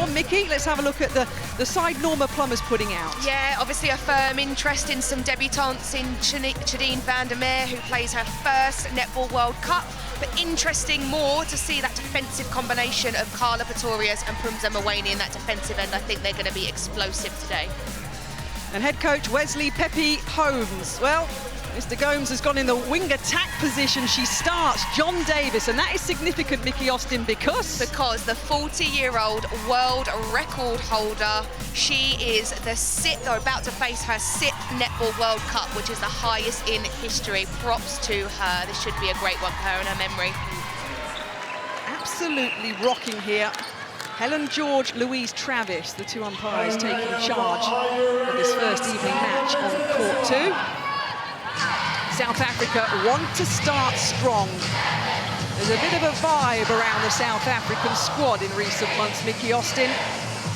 Or Mickey, let's have a look at the side Norma Plummer's putting out. Yeah, obviously a firm interest in some debutantes in Chadine van der Meer, who plays her first Netball World Cup. But interesting more to see that defensive combination of Carla Pretorius and Phumza Mawani in that defensive end. I think they're going to be explosive today. And head coach Wesley Pepe Holmes. Well, Mr. Gomes has gone in the wing attack position. She starts John Davis, and that is significant, Mickey Austin, because the 40-year-old world record holder, she is about to face her 6th Netball World Cup, which is the highest in history. Props to her. This should be a great one for her in her memory. Absolutely rocking here. Helen George, Louise Travis, the two umpires taking charge of this first evening match on court 2. South Africa want to start strong. There's a bit of a vibe around the South African squad in recent months, Mickey Austin.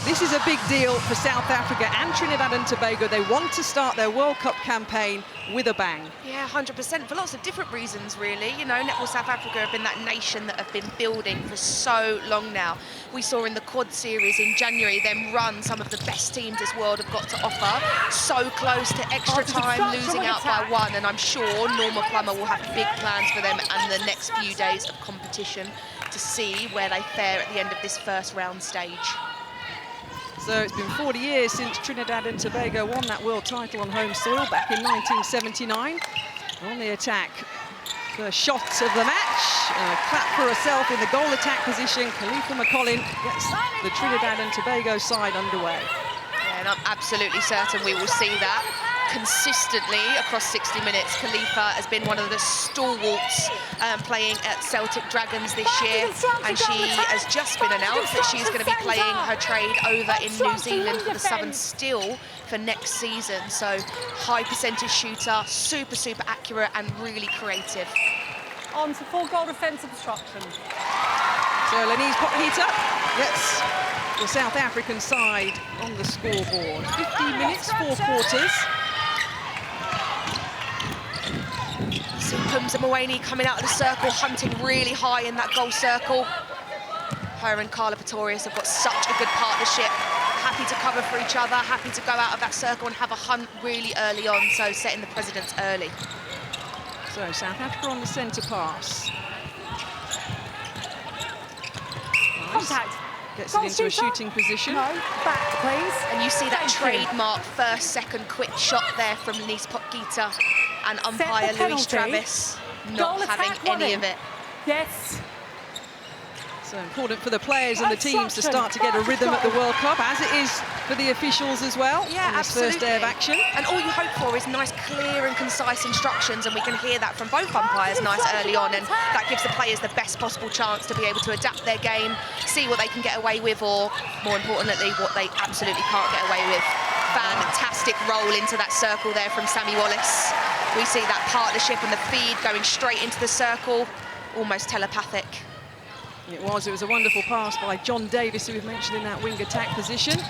This is a big deal for South Africa and Trinidad and Tobago. They want to start their World Cup campaign with a bang. Yeah, 100%, for lots of different reasons, really. You know, Netball South Africa have been that nation that have been building for so long now. We saw in the Quad Series in January them run some of the best teams this world have got to offer. So close to extra time, losing out by 1, and I'm sure Norma Plummer will have big plans for them and the next few days of competition to see where they fare at the end of this first round stage. So it's been 40 years since Trinidad and Tobago won that world title on home soil back in 1979. On the attack, the shot of the match, clap for herself in the goal attack position. Khalifa McCollin gets the Trinidad and Tobago side underway. Yeah, and I'm absolutely certain we will see that consistently across 60 minutes. Khalifa has been one of the stalwarts playing at Celtic Dragons this year, and she has just been announced that she's going to be playing her trade over in New Zealand for the Southern Still for next season. So high percentage shooter, super accurate and really creative. On to full goal defence obstruction. So Lenise Pothita gets the South African side on the scoreboard. 15 minutes, 4 quarters. See Phumza Mawani coming out of the circle, hunting really high in that goal circle. Her and Carla Pretorius have got such a good partnership. Happy to cover for each other, happy to go out of that circle and have a hunt really early on, so setting the precedence early. So South Africa on the centre pass. Nice. Contact. Gets it into a shooting position. No, back, please. And you see that trademark first, second quick shot there from Lenise Pothita and umpire Louise Travis not having any of it. Yes. So important for the players and the teams to start to get a rhythm at the World Cup, as it is for the officials as well. Yeah, on this absolutely. First day of action. And all you hope for is nice, clear and concise instructions, and we can hear that from both umpires nice early on, and that gives the players the best possible chance to be able to adapt their game, see what they can get away with, or more importantly, what they absolutely can't get away with. Fantastic roll into that circle there from Sammy Wallace. We see that partnership and the feed going straight into the circle, almost telepathic. It was a wonderful pass by John Davis, who we've mentioned in that wing attack position.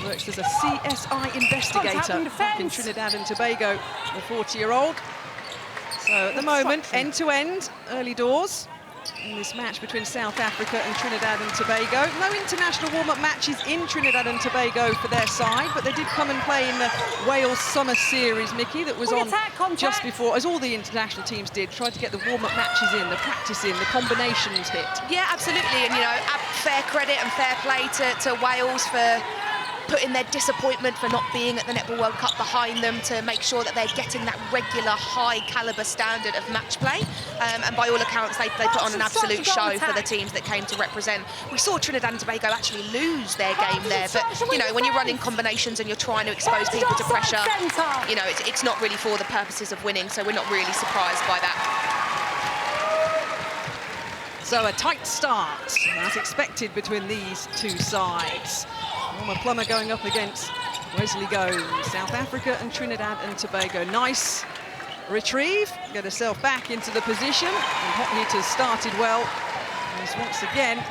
Works as a CSI investigator back in Trinidad and Tobago, the 40-year-old. So at the moment, end-to-end, early doors in this match between South Africa and Trinidad and Tobago. No international warm-up matches in Trinidad and Tobago for their side, but they did come and play in the Wales Summer Series, Mickey, that was on just before, as all the international teams did, tried to get the warm-up matches in, the practice in, the combinations hit. Yeah, absolutely, and you know, fair credit and fair play to Wales for putting their disappointment for not being at the Netball World Cup behind them to make sure that they're getting that regular high caliber standard of match play. And by all accounts, they put on an absolute show for the teams that came to represent. We saw Trinidad and Tobago actually lose their game there, but you know, when you're running combinations and you're trying to expose people to pressure, you know, it's not really for the purposes of winning, so we're not really surprised by that. So a tight start, as expected, between these two sides. Norma Plummer going up against Wesley Gomes. South Africa and Trinidad and Tobago. Nice retrieve, get herself back into the position. And Pothita started well. He's once again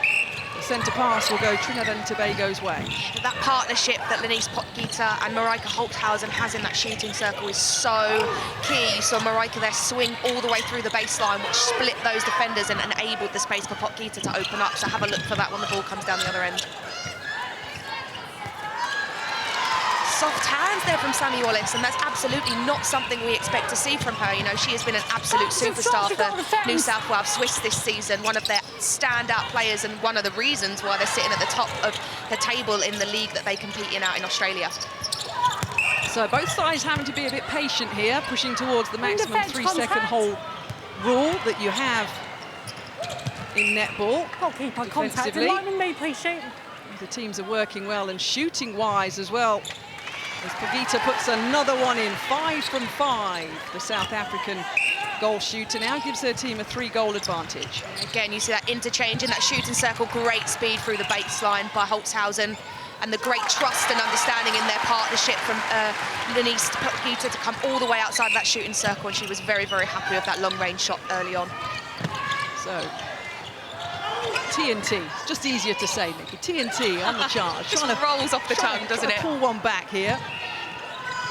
The centre pass will go Trinidad and Tobago's way. That partnership that Lenise Potgieter and Marika Holtzhausen has in that shooting circle is so key. You saw Marika there swing all the way through the baseline, which split those defenders and enabled the space for Potgieter to open up. So have a look for that when the ball comes down the other end. Soft hands there from Sammy Wallace, and that's absolutely not something we expect to see from her. You know, she has been an absolute superstar for New South Wales Swiss this season, one of their standout players and one of the reasons why they're sitting at the top of the table in the league that they compete in out in Australia. So both sides having to be a bit patient here, pushing towards the maximum 3-second hole rule that you have in netball. Goalkeeper contact. Alignment me, please shoot. The teams are working well and shooting-wise as well. As Potgieter puts another one in, 5 from 5. The South African goal shooter now gives her team a 3-goal advantage. Again, you see that interchange in that shooting circle, great speed through the baseline by Holtzhausen, and the great trust and understanding in their partnership from Lenise Potgieter to come all the way outside that shooting circle, and she was very, very happy with that long-range shot early on. So, TNT, it's just easier to say, Nikki. TNT on the charge. Just rolls off the tongue, doesn't it? Pull one back here.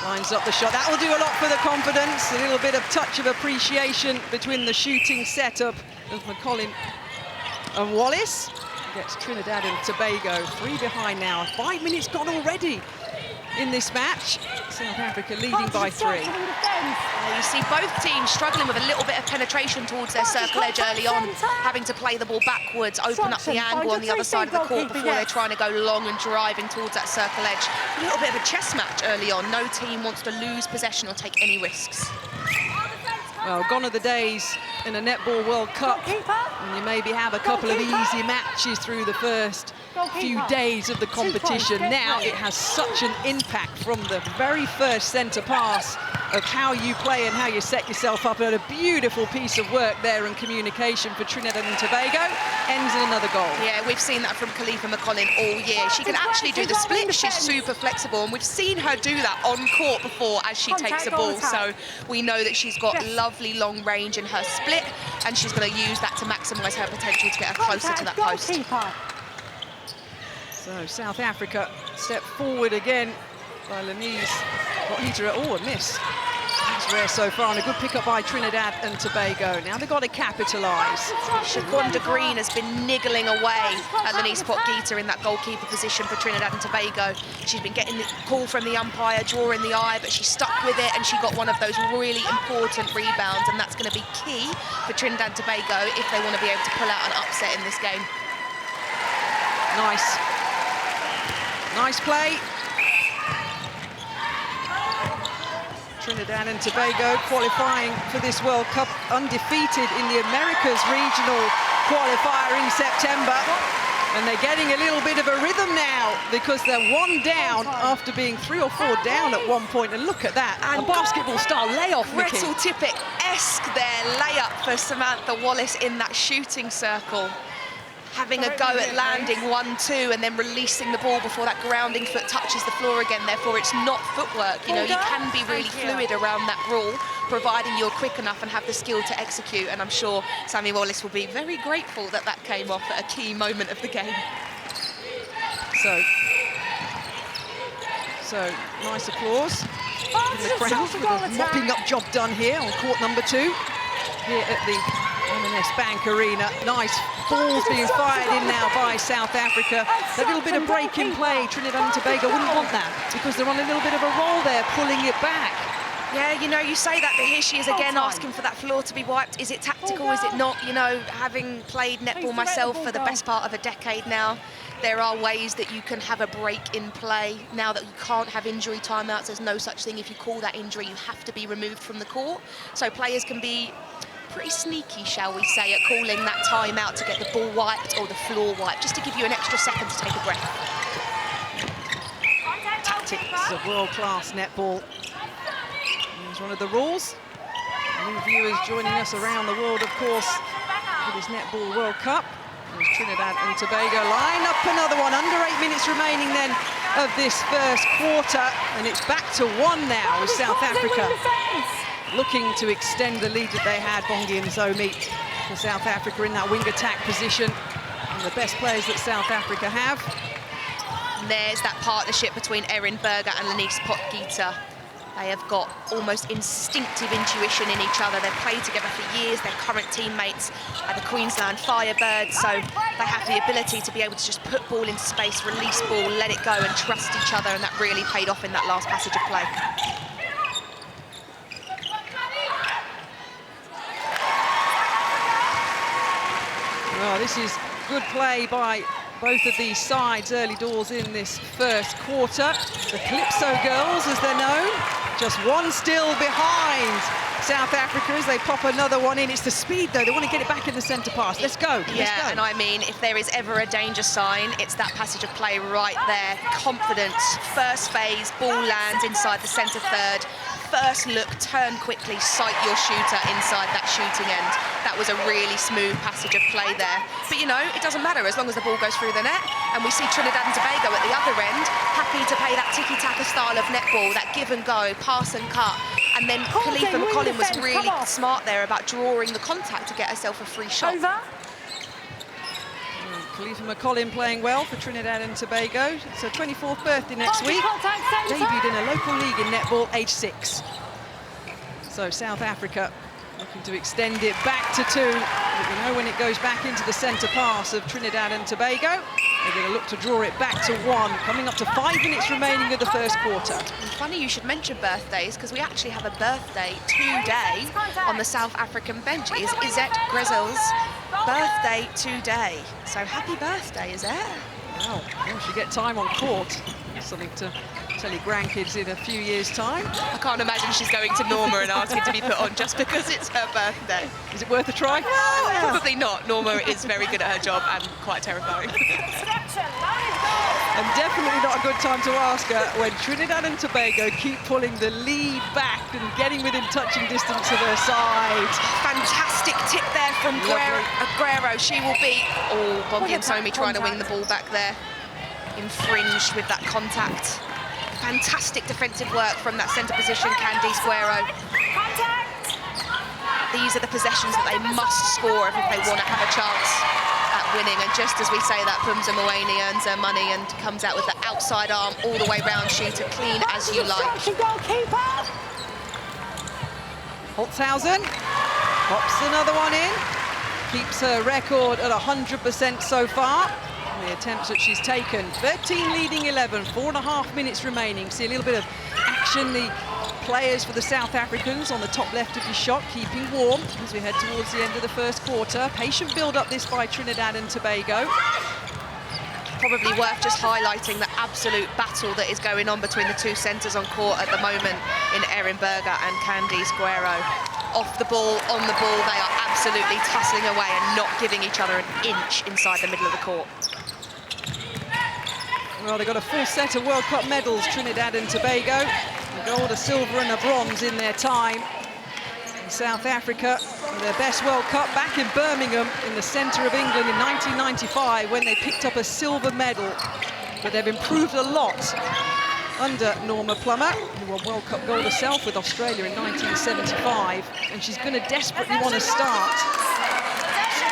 Lines up the shot. That will do a lot for the confidence. A little bit of touch of appreciation between the shooting setup of McCollin and Wallace. Gets Trinidad and Tobago 3 behind now. 5 minutes gone already in this match. South Africa leading by 3. You see both teams struggling with a little bit of penetration towards their circle edge early on, having to play the ball backwards, open up the angle on the other side of the court before they're trying to go long and driving towards that circle edge. A little bit of a chess match early on. No team wants to lose possession or take any risks. Well, gone are the days in a Netball World Cup, and you maybe have a couple of easy matches through the first few days of the competition. Now it has such an impact from the very first centre pass of how you play and how you set yourself up. And a beautiful piece of work there and communication for Trinidad and Tobago ends in another goal. Yeah, we've seen that from Khalifa McCollin all year. She can actually do the split. She's super flexible, and we've seen her do that on court before as she takes the ball. So we know that she's got lovely long range in her split, and she's going to use that to maximise her potential to get her closer to that post. So South Africa step forward again by Lenise Potgieter. Oh, a miss. That's rare so far, and a good pick-up by Trinidad and Tobago. Now they've got to capitalise. Shaquanda Green has been niggling away at Lenise Potgieter in that goalkeeper position for Trinidad and Tobago. She's been getting the call from the umpire, drawing the eye, but she stuck with it, and she got one of those really important rebounds, and that's going to be key for Trinidad and Tobago if they want to be able to pull out an upset in this game. Nice play. Trinidad and Tobago qualifying for this World Cup undefeated in the Americas regional qualifier in September. And they're getting a little bit of a rhythm now because they're 1 down after being 3 or 4 down at one point. And look at that, and a basketball-style layoff, Nikki. Gretel Tippett-esque their layup for Samantha Wallace in that shooting circle. Having a go at landing 1-2 and then releasing the ball before that grounding foot touches the floor again. Therefore, it's not footwork. You know, you can be really fluid around that rule, providing you're quick enough and have the skill to execute. And I'm sure Sammy Wallace will be very grateful that that came off at a key moment of the game. So nice applause from the crowd with a mopping up job done here on court number 2 here at the M&S Bank Arena. Nice balls being fired in now by South Africa. That little bit of break in play, Trinidad and Tobago wouldn't want that because they're on a little bit of a roll there, pulling it back. Yeah, you know, you say that, but here she is again asking for that floor to be wiped. Is it tactical? Is it not? You know, having played netball myself for the best part of a decade now, there are ways that you can have a break in play. Now that you can't have injury timeouts, there's no such thing. If you call that injury, you have to be removed from the court. So players can be pretty sneaky, shall we say, at calling that timeout to get the ball wiped or the floor wiped, just to give you an extra second to take a breath. Tactics of world-class netball. Here's one of the rules. New viewers joining us around the world, of course, for this Netball World Cup. There's Trinidad and Tobago line up another one. Under 8 minutes remaining then of this first quarter, and it's back to 1 now with South Africa looking to extend the lead that they had. Bongi and Zomi for South Africa in that wing attack position. And the best players that South Africa have. And there's that partnership between Erin Berger and Lenise Potgieter. They have got almost instinctive intuition in each other. They've played together for years. They're current teammates at the Queensland Firebirds, so they have the ability to be able to just put ball into space, release ball, let it go, and trust each other, and that really paid off in that last passage of play. Well, this is good play by both of these sides early doors in this first quarter. The Calypso girls, as they're known, just one still behind South Africa as they pop another one in. It's the speed, though. They want to get it back in the centre pass. Let's go. Yeah, let's go. And I mean, if there is ever a danger sign, it's that passage of play right there. Confidence, first phase, ball lands inside the centre third. First look, turn quickly, sight your shooter inside that shooting end. That was a really smooth passage of play there. But, you know, it doesn't matter as long as the ball goes through the net. And we see Trinidad and Tobago at the other end, happy to play that tiki-taka style of netball, that give and go, pass and cut. And then Khalifa McCollin was really smart there about drawing the contact to get herself a free shot. Over. Khalifa McCollin playing well for Trinidad and Tobago. It's her 24th birthday next week. Debuted in a local league in netball, age 6. So South Africa looking to extend it back to 2. But you know, when it goes back into the centre pass of Trinidad and Tobago, they're going to look to draw it back to 1. Coming up to 5 minutes remaining of the first quarter. And funny you should mention birthdays, because we actually have a birthday today on the South African bench. It is Izette Grezel's birthday today. So happy birthday, Izette. Wow, well, she'll get time on court. Something to tell your grandkids in a few years' time. I can't imagine she's going to Norma and asking to be put on just because it's her birthday. Is it worth a try? Well, probably not. Norma is very good at her job and quite terrifying. And definitely not a good time to ask her when Trinidad and Tobago keep pulling the lead back and getting within touching distance of her side. Fantastic tip there from Guerrero. She will be... Oh, Bongi and Somi trying to wing the ball back there. Infringed with that contact. Fantastic defensive work from that centre position, Candice Guerrero. These are the possessions that they must score if they want to have a chance at winning. And just as we say that, Pumza Moeni earns her money and comes out with the outside arm all the way round shooter, clean as you like. Holtzhausen pops another one in, keeps her record at 100% so far. The attempts that she's taken. 13 leading 11, 4.5 minutes remaining. See a little bit of action. The players for the South Africans on the top left of your shot, keeping warm as we head towards the end of the first quarter. Patient build-up this by Trinidad and Tobago. Probably worth just highlighting the absolute battle that is going on between the two centres on court at the moment in Erin Berger and Candice Guerrero. Off the ball, on the ball, they are absolutely tussling away and not giving each other an inch inside the middle of the court. Well, they've got a full set of World Cup medals, Trinidad and Tobago. A gold, a silver and a bronze in their time. And South Africa, their best World Cup back in Birmingham in the centre of England in 1995 when they picked up a silver medal. But they've improved a lot under Norma Plummer, who won World Cup gold herself with Australia in 1975. And she's going to desperately want to start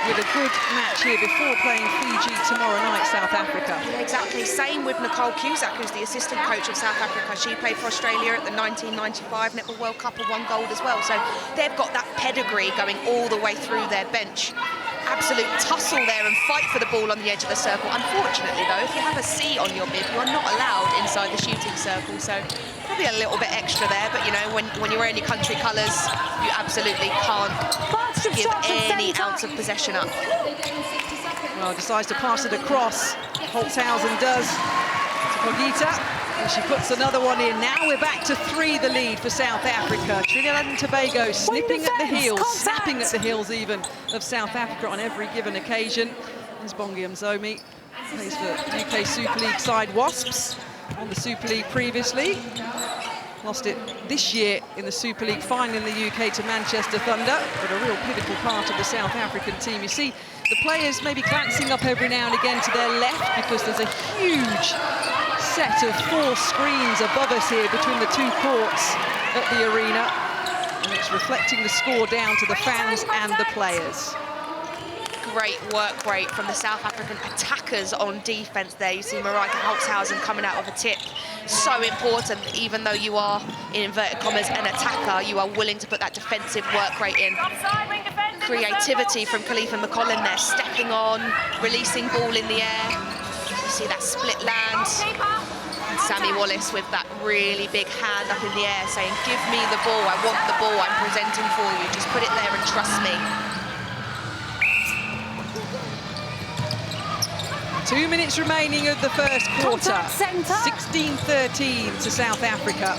with a good match here before playing Fiji tomorrow night, South Africa. Yeah, exactly. Same with Nicole Cusack, who's the assistant coach of South Africa. She played for Australia at the 1995 Netball World Cup and won gold as well. So they've got that pedigree going all the way through their bench. Absolute tussle there and fight for the ball on the edge of the circle. Unfortunately, though, if you have a C on your bib, you are not allowed inside the shooting circle. So probably a little bit extra there, but, you know, when you're wearing your country colours, you absolutely can't give any ounce of possession up. Well, decides to pass it across. Holtzhausen does to Pogita. And she puts another one in. Now we're back to 3, the lead for South Africa. Trinidad and Tobago snipping at the heels, snapping at the heels even of South Africa on every given occasion. There's Bongi Mzomi, plays for UK Super League side Wasps, on the Super League previously. Lost it this year in the Super League final in the UK to Manchester Thunder, but a real pivotal part of the South African team. You see the players maybe glancing up every now and again to their left because there's a huge set of 4 screens above us here between the 2 courts at the arena, and it's reflecting the score down to the fans and the players. great work rate from the South African attackers on defence there. You see Marika Holzhausen coming out of a tip. So important, even though you are, in inverted commas, an attacker, you are willing to put that defensive work rate in. Creativity from Khalifa McCollin there, stepping on, releasing ball in the air. You see that split land. And Sammy Wallace with that really big hand up in the air saying, give me the ball, I want the ball, I'm presenting for you, just put it there and trust me. 2 minutes remaining of the first quarter. 16-13 to South Africa.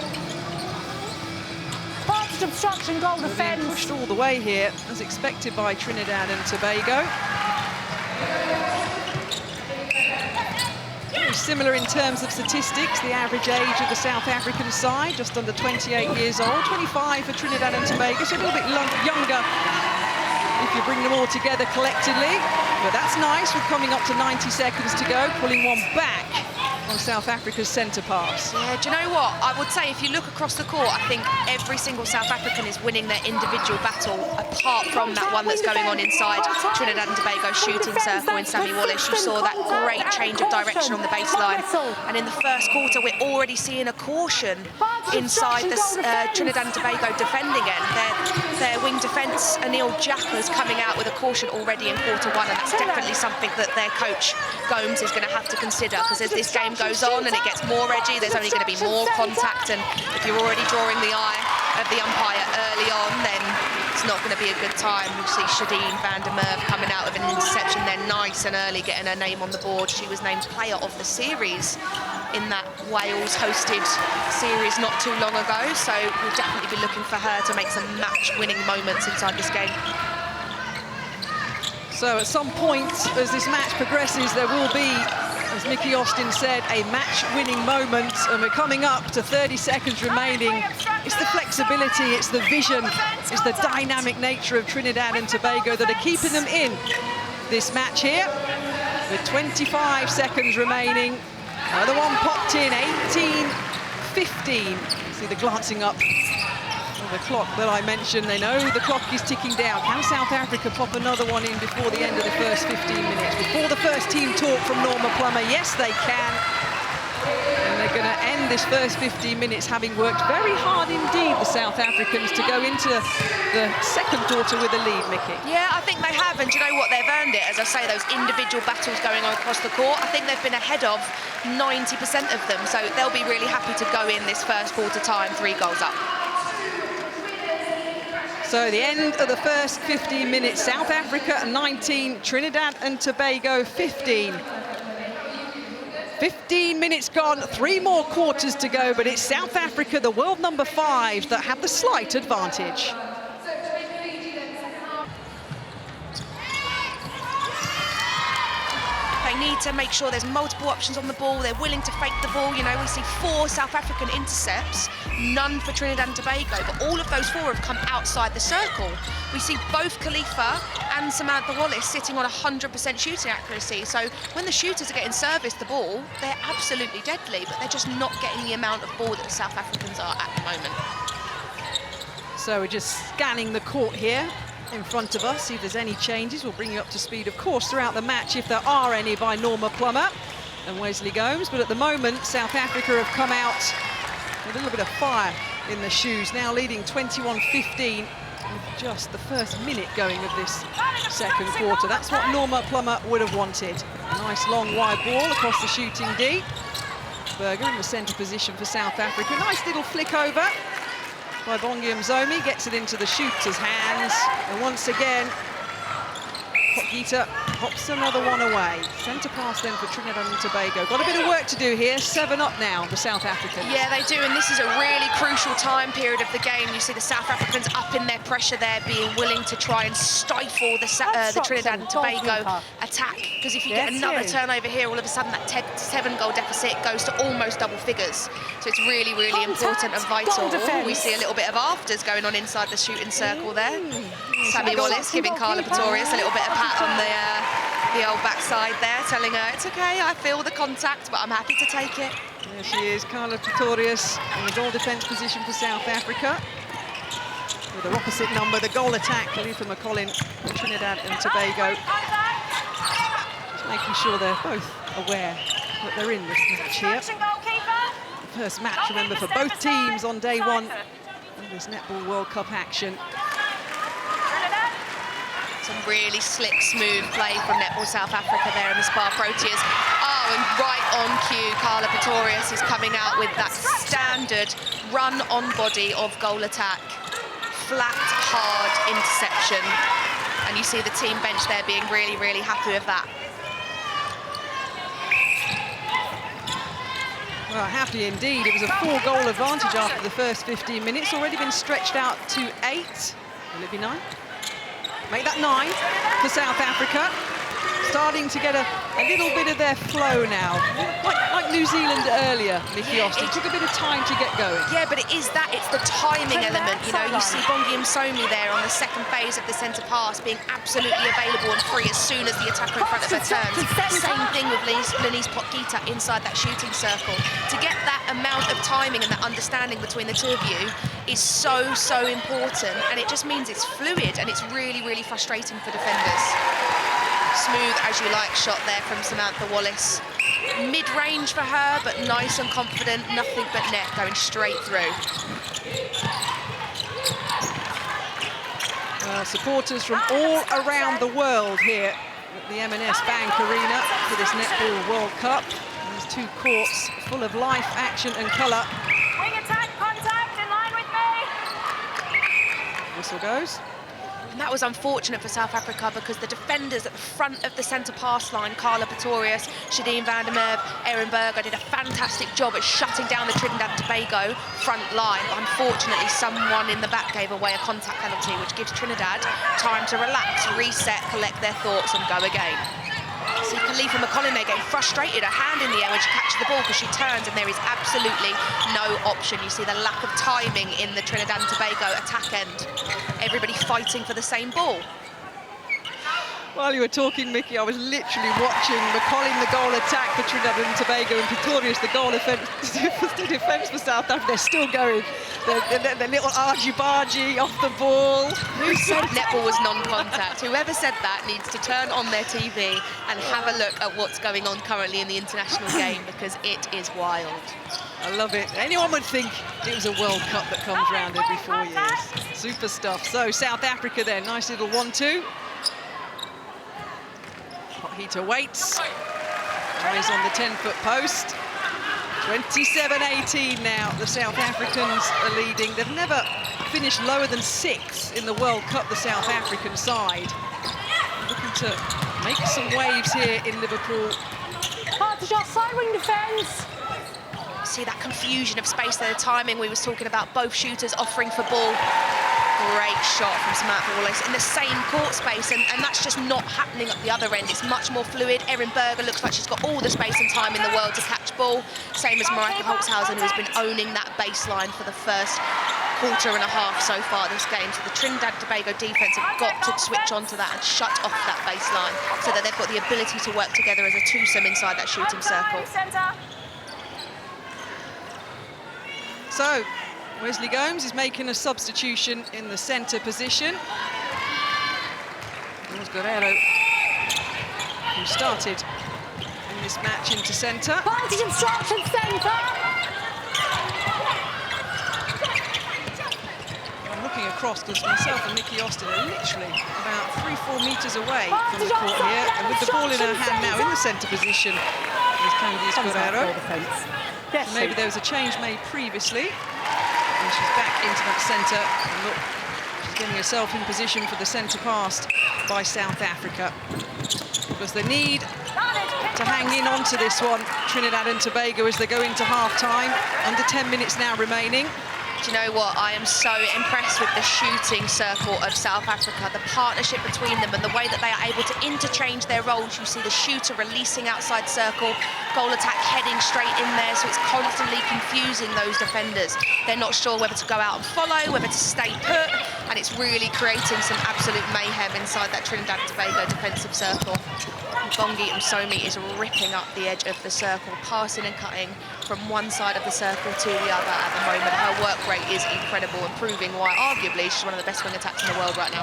Fast obstruction, goal defence. Pushed all the way here, as expected by Trinidad and Tobago. Very similar in terms of statistics. The average age of the South African side, just under 28 years old. 25 for Trinidad and Tobago, so a little bit younger if you bring them all together collectively. But that's nice. We're coming up to 90 seconds to go, pulling one back on South Africa's centre pass. Yeah, do you know what? I would say if you look across the court, I think every single South African is winning their individual battle, apart from that one that's going on inside Trinidad and Tobago's shooting circle in Sammy Wallace. You saw that great change of direction on the baseline. And in the first quarter, we're already seeing a caution inside the Trinidad and Tobago defending end. Their wing defence, Anil Jacka's coming out with a caution already in quarter one, and that's definitely something that their coach, Gomes, is going to have to consider, because as this game goes on and it gets more edgy, there's only going to be more contact, and if you're already drawing the eye of the umpire early on, then it's not going to be a good time. You see Shadeen van der Merwe coming out with an interception there, nice and early, getting her name on the board. She was named player of the series in that Wales-hosted series not too long ago, so we'll definitely be looking for her to make some match-winning moments inside this game. So at some point, as this match progresses, there will be, as Mickey Austin said, a match-winning moment, and we're coming up to 30 seconds remaining. It's the flexibility, it's the vision, it's the dynamic nature of Trinidad and Tobago that are keeping them in this match here. With 25 seconds remaining, another one popped in, 18-15. See the glancing up of the clock that I mentioned. They know the clock is ticking down. Can South Africa pop another one in before the end of the first 15 minutes? Before the first team talk from Norma Plummer, yes, they can. And they're going to end this first 15 minutes having worked very hard indeed, the South Africans, to go into the second quarter with a lead, Mickey. Yeah, I think they have, and do you know what? They've earned it. As I say, those individual battles going on across the court, I think they've been ahead of 90% of them, so they'll be really happy to go in this first quarter time 3 goals up. So the end of the first 15 minutes, South Africa 19, Trinidad and Tobago 15. 15 minutes gone, 3 more quarters to go, but it's South Africa, the world number 5, that have the slight advantage. They need to make sure there's multiple options on the ball. They're willing to fake the ball. You know, we see 4 South African intercepts, none for Trinidad and Tobago, but all of those 4 have come outside the circle. We see both Khalifa and Samantha Wallace sitting on 100% shooting accuracy. So when the shooters are getting serviced the ball, they're absolutely deadly, but they're just not getting the amount of ball that the South Africans are at the moment. So we're just scanning the court here in front of us, see if there's any changes. We'll bring you up to speed, of course, throughout the match, if there are any, by Norma Plummer and Wesley Gomes. But at the moment, South Africa have come out with a little bit of fire in the shoes, now leading 21-15 with just the first minute going of this second quarter. That's what Norma Plummer would have wanted. A nice long wide ball across the shooting D. Berger in the centre position for South Africa. Nice little flick over by Bongi Mzomi, gets it into the shooter's hands, and once again Potgieter pops another one away. Centre pass then for Trinidad and Tobago. Got a bit of work to do here, 7 up now, the South Africans. Yeah, they do, and this is a really crucial time period of the game. You see the South Africans up in their pressure there, being willing to try and stifle the Trinidad and Tobago attack, because if you get another turnover here, all of a sudden that 7-goal deficit goes to almost double figures. So it's really, really important and vital. We see a little bit of afters going on inside the shooting circle there. Sammy Wallace giving Carla Pretorius a little bit of pat on the old backside there, telling her, it's okay, I feel the contact, but I'm happy to take it. There she is, Carla Pretorius in the goal defence position for South Africa. With her opposite number, the goal attack, Khalifa McCollin for Trinidad and Tobago. making sure they're both aware that they're in this match here. First match, remember, for both teams on day one of this Netball World Cup action. Some really slick, smooth play from Netball South Africa there in the Spa Proteas. Oh, and right on cue, Carla Pretorius is coming out with that standard run-on-body of goal attack. Flat, hard interception. And you see the team bench there being really, really happy with that. Well, happy indeed. It was a 4-goal advantage after the first 15 minutes. Already been stretched out to 8. Will it be 9? Make that 9 for South Africa. Starting to get a little bit of their flow now. Like New Zealand earlier, Mickey Austin. It took a bit of time to get going. Yeah, but it is that. It's the timing element. You know, you see Bongi Msomi there on the second phase of the centre pass being absolutely available and free as soon as the attacker in front of her turns. Same thing with Lenise Potgieter inside that shooting circle. To get that amount of timing and that understanding between the two of you is so, so important. And it just means it's fluid and it's really, really frustrating for defenders. Smooth as you like shot there from Samantha Wallace. Mid-range for her, but nice and confident, nothing but net going straight through. Well, supporters from all around the world here at the M&S Bank Arena for this Netball World Cup. These two courts full of life, action and colour. Wing attack, contact, in line with me. Whistle goes. And that was unfortunate for South Africa because the defenders at the front of the centre pass line, Carla Pretorius, Shadeen van der Merwe, Erin Berger, did a fantastic job at shutting down the Trinidad Tobago front line. But unfortunately, someone in the back gave away a contact penalty, which gives Trinidad time to relax, reset, collect their thoughts and go again. See Khalifa McCollum getting frustrated, a hand in the air when she catches the ball because she turns and there is absolutely no option. You see the lack of timing in the Trinidad and Tobago attack end. Everybody fighting for the same ball. While you were talking, Mickey, I was literally watching McCollum, the goal attack for Trinidad and Tobago, and Pretorius, the goal defence for South Africa. They're still going. They're little argy-bargy off the ball. Who said netball was non-contact? Whoever said that needs to turn on their TV and have a look at what's going on currently in the international game, because it is wild. I love it. Anyone would think it was a World Cup that comes round every 4 years. Super stuff. So South Africa there, nice little 1-2. Potgieter waits. Eyes on the 10-foot post. 27-18 now. The South Africans are leading. They've never finished lower than 6th in the World Cup, the South African side. Looking to make some waves here in Liverpool. Part to shot, side wing defence. See that confusion of space there, the timing we was talking about, both shooters offering for ball. Great shot from Samantha Wallace in the same court space, and that's just not happening at the other end. It's much more fluid. Erin Berger looks like she's got all the space and time in the world to catch ball. Same as Marika Holzhausen, who has been owning that baseline for the first quarter and a half so far this game. So the Trinidad Tobago defence have got to switch onto that and shut off that baseline so that they've got the ability to work together as a twosome inside that shooting circle. So, Wesley Gomes is making a substitution in the centre position. There's Guerrero, who started in this match into centre. Party construction centre. I'm looking across because myself and Mickey Austin are literally about 3-4 metres away from the court here. And with the ball in her hand now in the centre position is Candice Guerrero. Maybe there was a change made previously. And she's back into that centre. And look, she's getting herself in position for the centre pass by South Africa. Because they need to hang in onto this one, Trinidad and Tobago, as they go into half-time. Under 10 minutes now remaining. Do you know what? I am so impressed with the shooting circle of South Africa, the partnership between them and the way that they are able to interchange their roles. You see the shooter releasing outside circle, goal attack heading straight in there, so it's constantly confusing those defenders. They're not sure whether to go out and follow, whether to stay put, and it's really creating some absolute mayhem inside that Trinidad Tobago defensive circle. Bongi Msomi is ripping up the edge of the circle, passing and cutting from one side of the circle to the other at the moment. Her work rate is incredible and proving why, arguably, she's one of the best wing attacks in the world right now.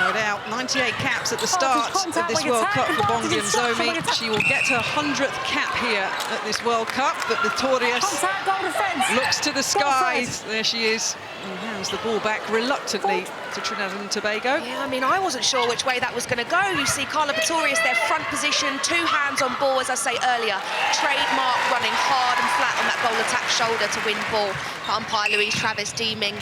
No doubt. 98 caps at the start of this World Cup for Bongi Nzomi. She will get her 100th cap here at this World Cup, but Victorious looks to the skies. There she is, and hands the ball back reluctantly to Trinidad and Tobago. Yeah, I mean, I wasn't sure which way that was going to go. You see Carla Pretorius, their front position, 2 hands on ball, as I say earlier. Trademark running hard and flat on that goal attack shoulder to win ball. Umpire Louise Travis deeming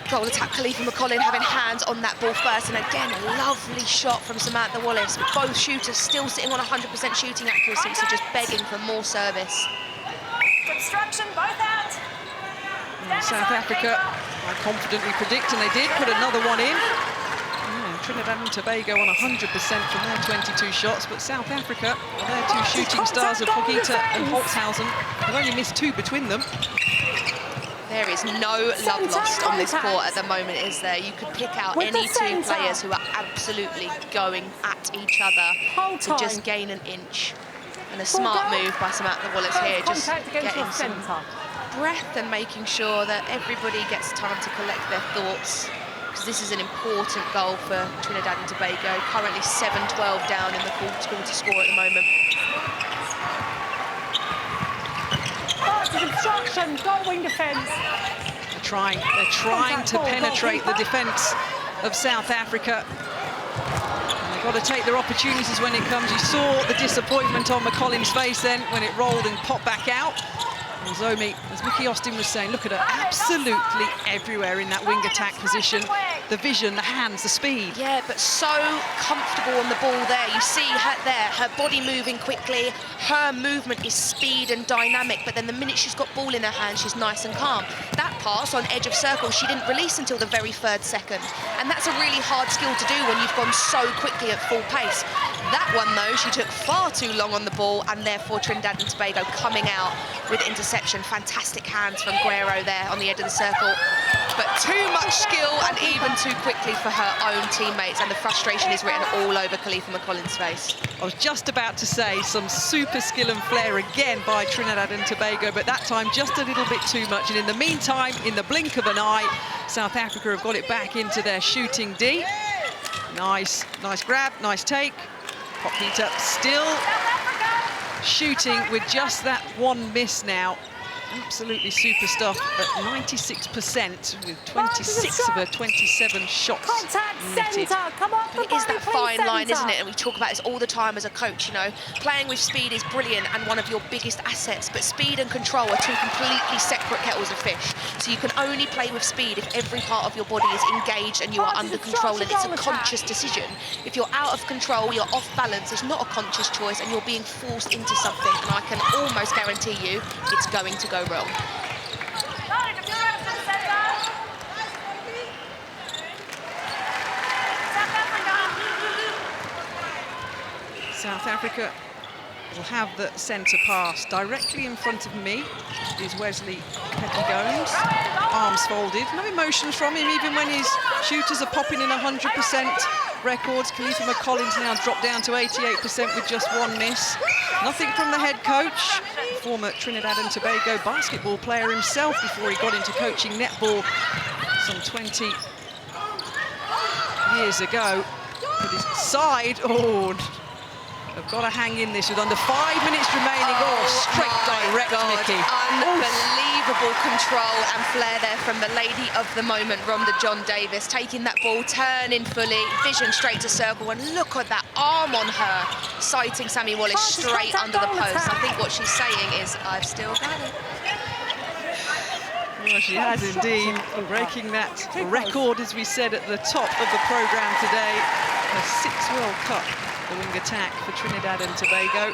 goal attack Khalifa McCollin having hands on that ball first. And again, a lovely shot from Samantha Wallace. Both shooters still sitting on 100% shooting accuracy, so just begging for more service. Obstruction, both out. South Africa, I confidently predict, and they did put another one in. Yeah, Trinidad and Tobago on 100% from their 22 shots, but South Africa, their 2 shooting stars of Hogita and Holtzhausen, have only missed 2 between them. There is no love lost on this court at the moment, is there? You could pick out any 2 players who are absolutely going at each other to just gain an inch. And a smart move by Samantha Wallace here, just getting some breath and making sure that everybody gets time to collect their thoughts, because this is an important goal for Trinidad and Tobago. Currently 7-12 down in the quarter score at the moment. Obstruction, goal wing defence. They're trying to penetrate the defence of South Africa. And they've got to take their opportunities when it comes. You saw the disappointment on McCollin's face then when it rolled and popped back out. And Nzomi, as Mickey Austin was saying, look at her, absolutely everywhere in that wing attack position. The vision, the hands, the speed. Yeah, but so comfortable on the ball there. You see her there, her body moving quickly. Her movement is speed and dynamic, but then the minute she's got ball in her hand, she's nice and calm. That pass on edge of circle, she didn't release until the very 3rd second. And that's a really hard skill to do when you've gone so quickly at full pace. That one, though, she took far too long on the ball, and therefore Trinidad and Tobago coming out with interception. Fantastic hands from Guerrero there on the edge of the circle. But too much skill and even too quickly for her own teammates, and the frustration is written all over Khalifa McCollin's face. I was just about to say some super skill and flair again by Trinidad and Tobago, but that time just a little bit too much. And in the meantime, in the blink of an eye, South Africa have got it back into their shooting D. Nice grab, nice take. Hogita still shooting with just that 1 miss now. Absolutely super stuff at 96% with 26 of her 27 shots netted. But it is that fine line, isn't it? And we talk about this all the time as a coach, you know. Playing with speed is brilliant and one of your biggest assets, but speed and control are 2 completely separate kettles of fish. So you can only play with speed if every part of your body is engaged and you are under control, and it's a conscious decision. If you're out of control, you're off balance, it's not a conscious choice, and you're being forced into something, and I can almost guarantee you it's going to go wrong. South Africa will have the centre pass. Directly in front of me is Wesley Petty-Gomes, arms folded. No emotions from him, even when his shooters are popping in 100% records. Khalifa McCollin's now dropped down to 88% with just 1 miss. Nothing from the head coach, former Trinidad and Tobago basketball player himself before he got into coaching netball some 20 years ago. But his side, they've got to hang in this with under 5 minutes remaining. Straight direct, Mickey. Unbelievable control and flair there from the lady of the moment, Rhonda John Davis, taking that ball, turning fully, vision straight to circle, and look at that arm on her, sighting Sammy Wallace straight under the post. I think what she's saying is, I've still got it. Well, she has indeed, breaking that record, as we said at the top of the programme today, her 6th World Cup. The wing attack for Trinidad and Tobago.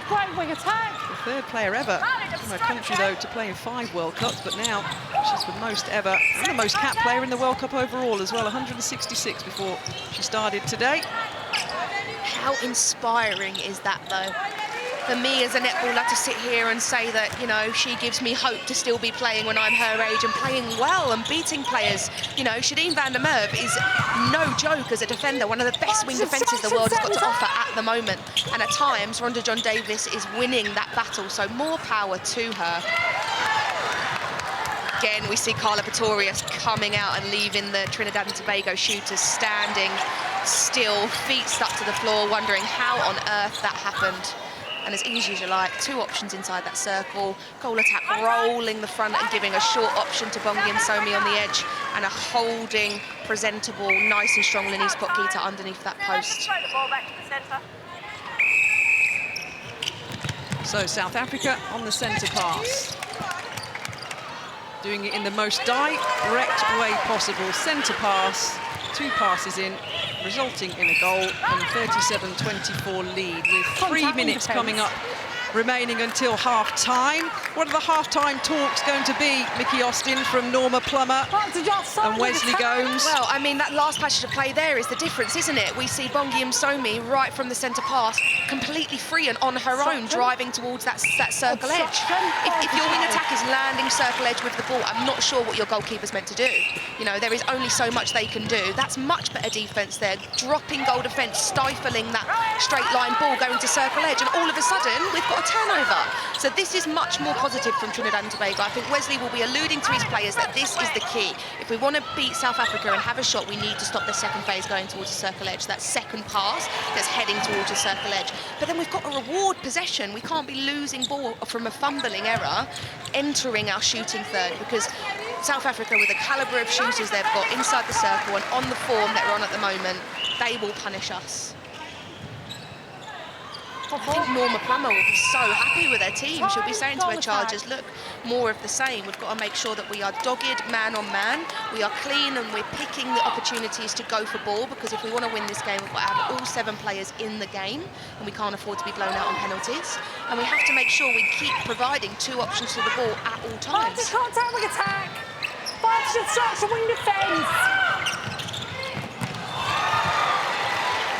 Great wing attack. The 3rd player ever from her country, though, to play in 5 World Cups, but now she's the most ever and the most cap player in the World Cup overall as well, 166 before she started today. How inspiring is that, though? For me as a netballer to sit here and say that, you know, she gives me hope to still be playing when I'm her age and playing well and beating players. You know, Shadeen van der Merwe is no joke as a defender, one of the best wing defences the world has got to offer at the moment. And at times, Rhonda John Davis is winning that battle, so more power to her. again, we see Carla Pretorius coming out and leaving the Trinidad and Tobago shooters standing still, feet stuck to the floor, wondering how on earth that happened. And as easy as you like, 2 options inside that circle, goal attack rolling the front and giving a short option to Bongi and Somi on the edge, and a holding, presentable, nice and strong Lenise Potkita underneath that post. Throw the ball back to the centre. So South Africa on the centre pass. Doing it in the most direct way possible. Centre pass, 2 passes in, resulting in a goal and 37-24 lead with 3 minutes coming up remaining until half-time. What are the half-time talks going to be, Mickey Austin, from Norma Plummer and Wesley Gomes? Well, I mean, that last passage of play there is the difference, isn't it? We see Bongi Msomi right from the centre pass, completely free and on her own, driving towards that circle edge. If your wing attack is landing circle edge with the ball, I'm not sure what your goalkeeper's meant to do. You know, there is only so much they can do. That's much better defence there, dropping goal defence, stifling that straight line ball going to circle edge, and all of a sudden, we've got a turnover. So this is much more positive from Trinidad and Tobago. I think Wesley will be alluding to his players that this is the key. If we want to beat South Africa and have a shot, we need to stop the second phase going towards the circle edge, that second pass that's heading towards the circle edge. But then we've got to reward possession. We can't be losing ball from a fumbling error entering our shooting third, because South Africa, with the calibre of shooters they've got inside the circle and on the form that we're on at the moment, they will punish us. I think Norma Plummer will be so happy with her team. She'll be saying to her chargers, look, more of the same. We've got to make sure that we are dogged man on man. We are clean and we're picking the opportunities to go for ball, because if we want to win this game, we've got to have all 7 players in the game, and we can't afford to be blown out on penalties. And we have to make sure we keep providing 2 options to the ball at all times. Contact with attack. Advantage obstruction, wing defence.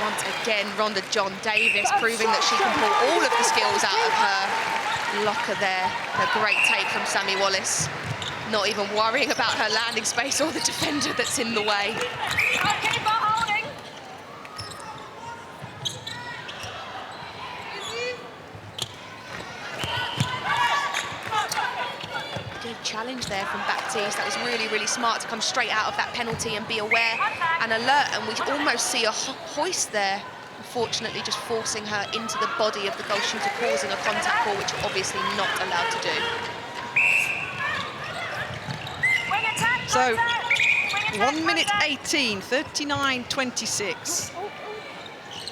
Once again, Rhonda John Davis proving that she can pull all of the skills out of her locker there. A great take from Sammy Wallace. Not even worrying about her landing space or the defender that's in the way. Keep on holding. Good challenge there from Baptiste. That was really, really smart to come straight out of that penalty and be aware and alert. And we almost see a hoist there. Unfortunately, just forcing her into the body of the goal shooter, causing a contact ball, which you're obviously not allowed to do. Wing attack. So, Contact. 1 minute 18, 39-26. A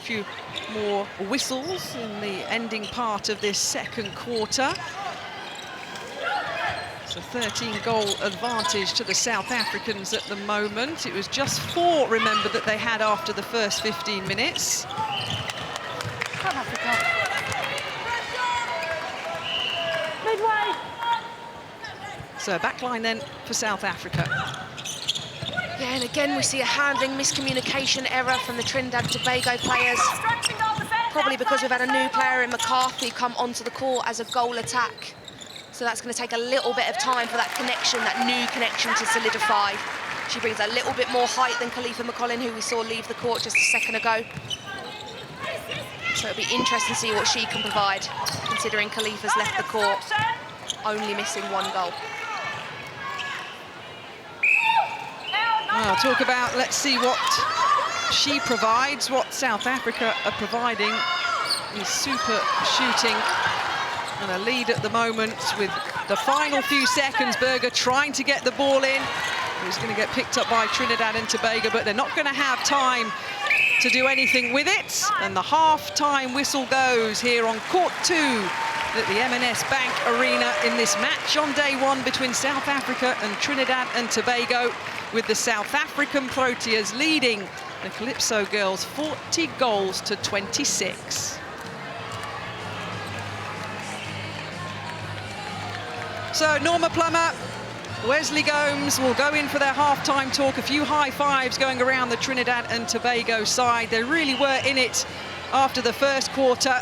few more whistles in the ending part of this second quarter. It's a 13-goal advantage to the South Africans at the moment. It was just 4, remember, that they had after the first 15 minutes. South Africa. Midway. So a backline then for South Africa. Yeah, and again, we see a handling miscommunication error from the Trinidad and Tobago players. Probably because we've had a new player in McCarthy come onto the court as a goal attack. So that's going to take a little bit of time for that connection, that new connection, to solidify. She brings a little bit more height than Khalifa McCollin, who we saw leave the court just a second ago. So it'll be interesting to see what she can provide, considering Khalifa's left the court, only missing 1 goal. Well, talk about, let's see what she provides. What South Africa are providing is super shooting. And a lead at the moment with the final few seconds. Berger trying to get the ball in. It's going to get picked up by Trinidad and Tobago, but they're not going to have time to do anything with it. And the half-time whistle goes here on court 2 at the M&S Bank Arena in this match on day 1 between South Africa and Trinidad and Tobago, with the South African Proteas leading the Calypso girls 40-26. So Norma Plummer, Wesley Gomes will go in for their half-time talk. A few high fives going around the Trinidad and Tobago side. They really were in it after the first quarter,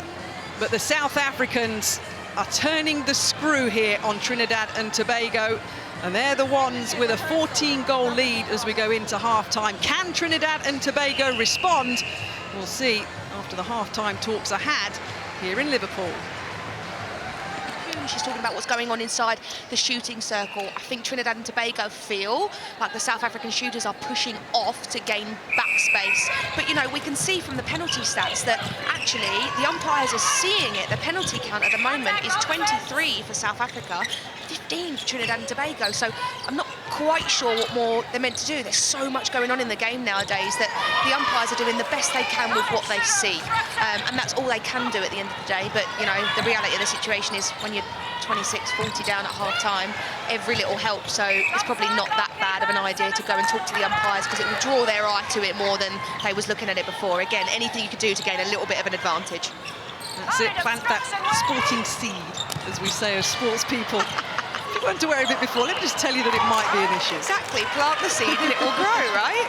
but the South Africans are turning the screw here on Trinidad and Tobago, and they're the ones with a 14-goal lead as we go into half-time. Can Trinidad and Tobago respond? We'll see after the half-time talks are had here in Liverpool. She's talking about what's going on inside the shooting circle. I think Trinidad and Tobago feel like the South African shooters are pushing off to gain backspace. But, you know, we can see from the penalty stats that actually the umpires are seeing it. The penalty count at the moment is 23 for South Africa, 15 for Trinidad and Tobago. So I'm not quite sure what more they're meant to do. There's so much going on in the game nowadays that the umpires are doing the best they can with what they see. And that's all they can do at the end of the day. But, you know, the reality of the situation is when you're 26-40 down at half-time, every little helps. So it's probably not that bad of an idea to go and talk to the umpires, because it will draw their eye to it more than they was looking at it before. Again, anything you could do to gain a little bit of an advantage. That's it, plant that sporting seed, as we say as sports people. If you weren't aware of it before, let me just tell you that it might be an issue. Exactly, plant the seed and it will grow, right?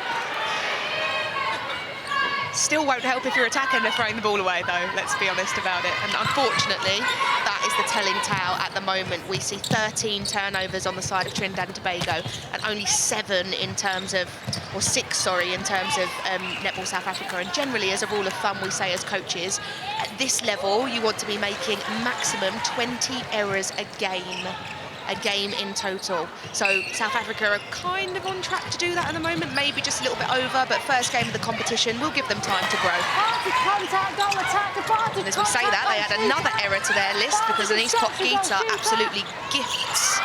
Still won't help if you're attacking and throwing the ball away, though, let's be honest about it. And unfortunately, that is the telling tale at the moment. We see 13 turnovers on the side of Trinidad and Tobago, and only 7 in terms of, or 6, sorry, in terms of Netball South Africa. And generally, as a rule of thumb, we say as coaches, at this level, you want to be making maximum 20 errors a game in total. So South Africa are kind of on track to do that at the moment, maybe just a little bit over, but first game of the competition, we'll give them time to grow. And as we say that, they add another error to their list, because Denise Potgieter absolutely gifts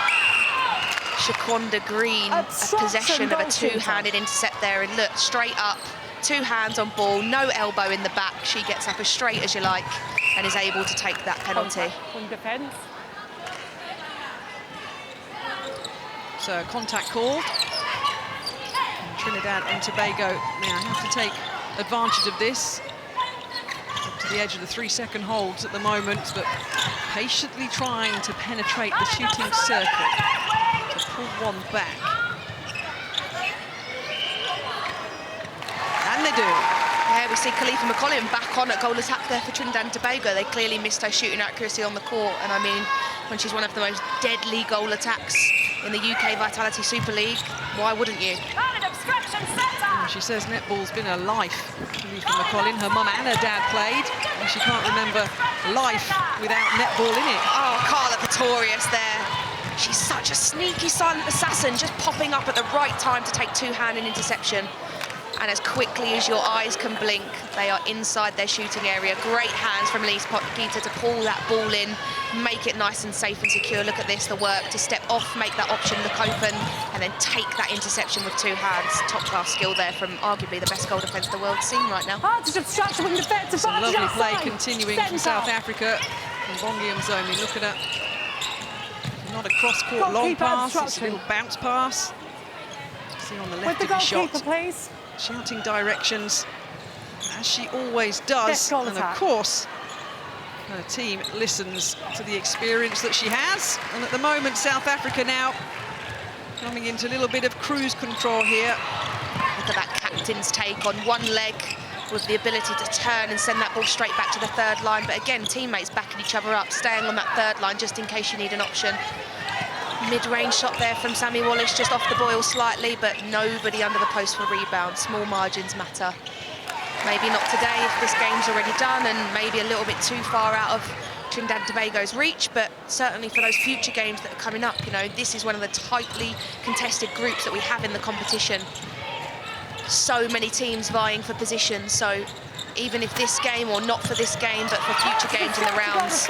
Shaquanda Green a possession of a two-handed intercept there, and look, straight up, 2 hands on ball, no elbow in the back. She gets up as straight as you like and is able to take that penalty. So contact called. And Trinidad and Tobago now have to take advantage of this. Up to the edge of the 3-second holds at the moment, but patiently trying to penetrate the shooting circle to pull one back. And they do. Yeah, we see Khalifa McCollum back on at goal attack there for Trinidad and Tobago. They clearly missed her shooting accuracy on the court, and I mean, when she's one of the most deadly goal attacks in the UK Vitality Super League, why wouldn't you? She says netball's been her life, Khalifa McCollum. Her mum and her dad played, and she can't remember life without netball in it. Oh, Carla Pretorius there. She's such a sneaky silent assassin, just popping up at the right time to take two-handed interception. And as quickly as your eyes can blink, they are inside their shooting area. Great hands from Elise Potgieter to pull that ball in, make it nice and safe and secure. Look at this, the work to step off, make that option look open, and then take that interception with 2 hands. Top-class skill there from arguably the best goal defence the world's seen right now. Some lovely play continuing from South Africa. And Bongi Mzomi, look at that. Not a cross-court long pass, it's a little bounce pass. See on the left of the shot. Please. Shouting directions, as she always does, and of course her team listens to the experience that she has. And at the moment, South Africa now coming into a little bit of cruise control here. Look at that captain's take on one leg, with the ability to turn and send that ball straight back to the third line. But again, teammates backing each other up, staying on that third line just in case you need an option. Mid-range shot there from Sammy Wallace, just off the boil slightly, but nobody under the post for rebound. Small margins matter. Maybe not today if this game's already done and maybe a little bit too far out of Trinidad and Tobago's reach, but certainly for those future games that are coming up, you know, this is one of the tightly contested groups that we have in the competition. So many teams vying for position, so even if this game, or not for this game, but for future games in the rounds.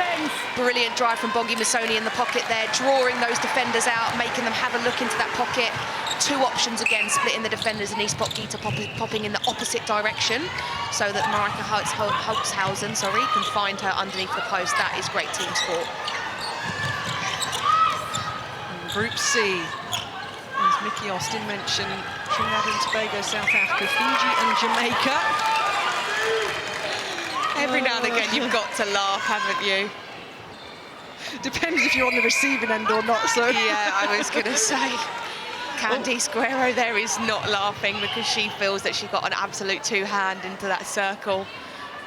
Brilliant drive from Bongi Msomi in the pocket there, drawing those defenders out, making them have a look into that pocket. 2 options again, splitting the defenders, and East Potgieter popping in the opposite direction so that Marika Holzhausen, can find her underneath the post. That is great team sport. Group C, as Mickey Austin mentioned, Trinidad and Tobago, South Africa, Fiji and Jamaica. Every now and again you've got to laugh, haven't you? Depends if you're on the receiving end or not, so. Yeah, I was going to say. Candice Guerrero there is not laughing because she feels that she got an absolute 2-hand into that circle.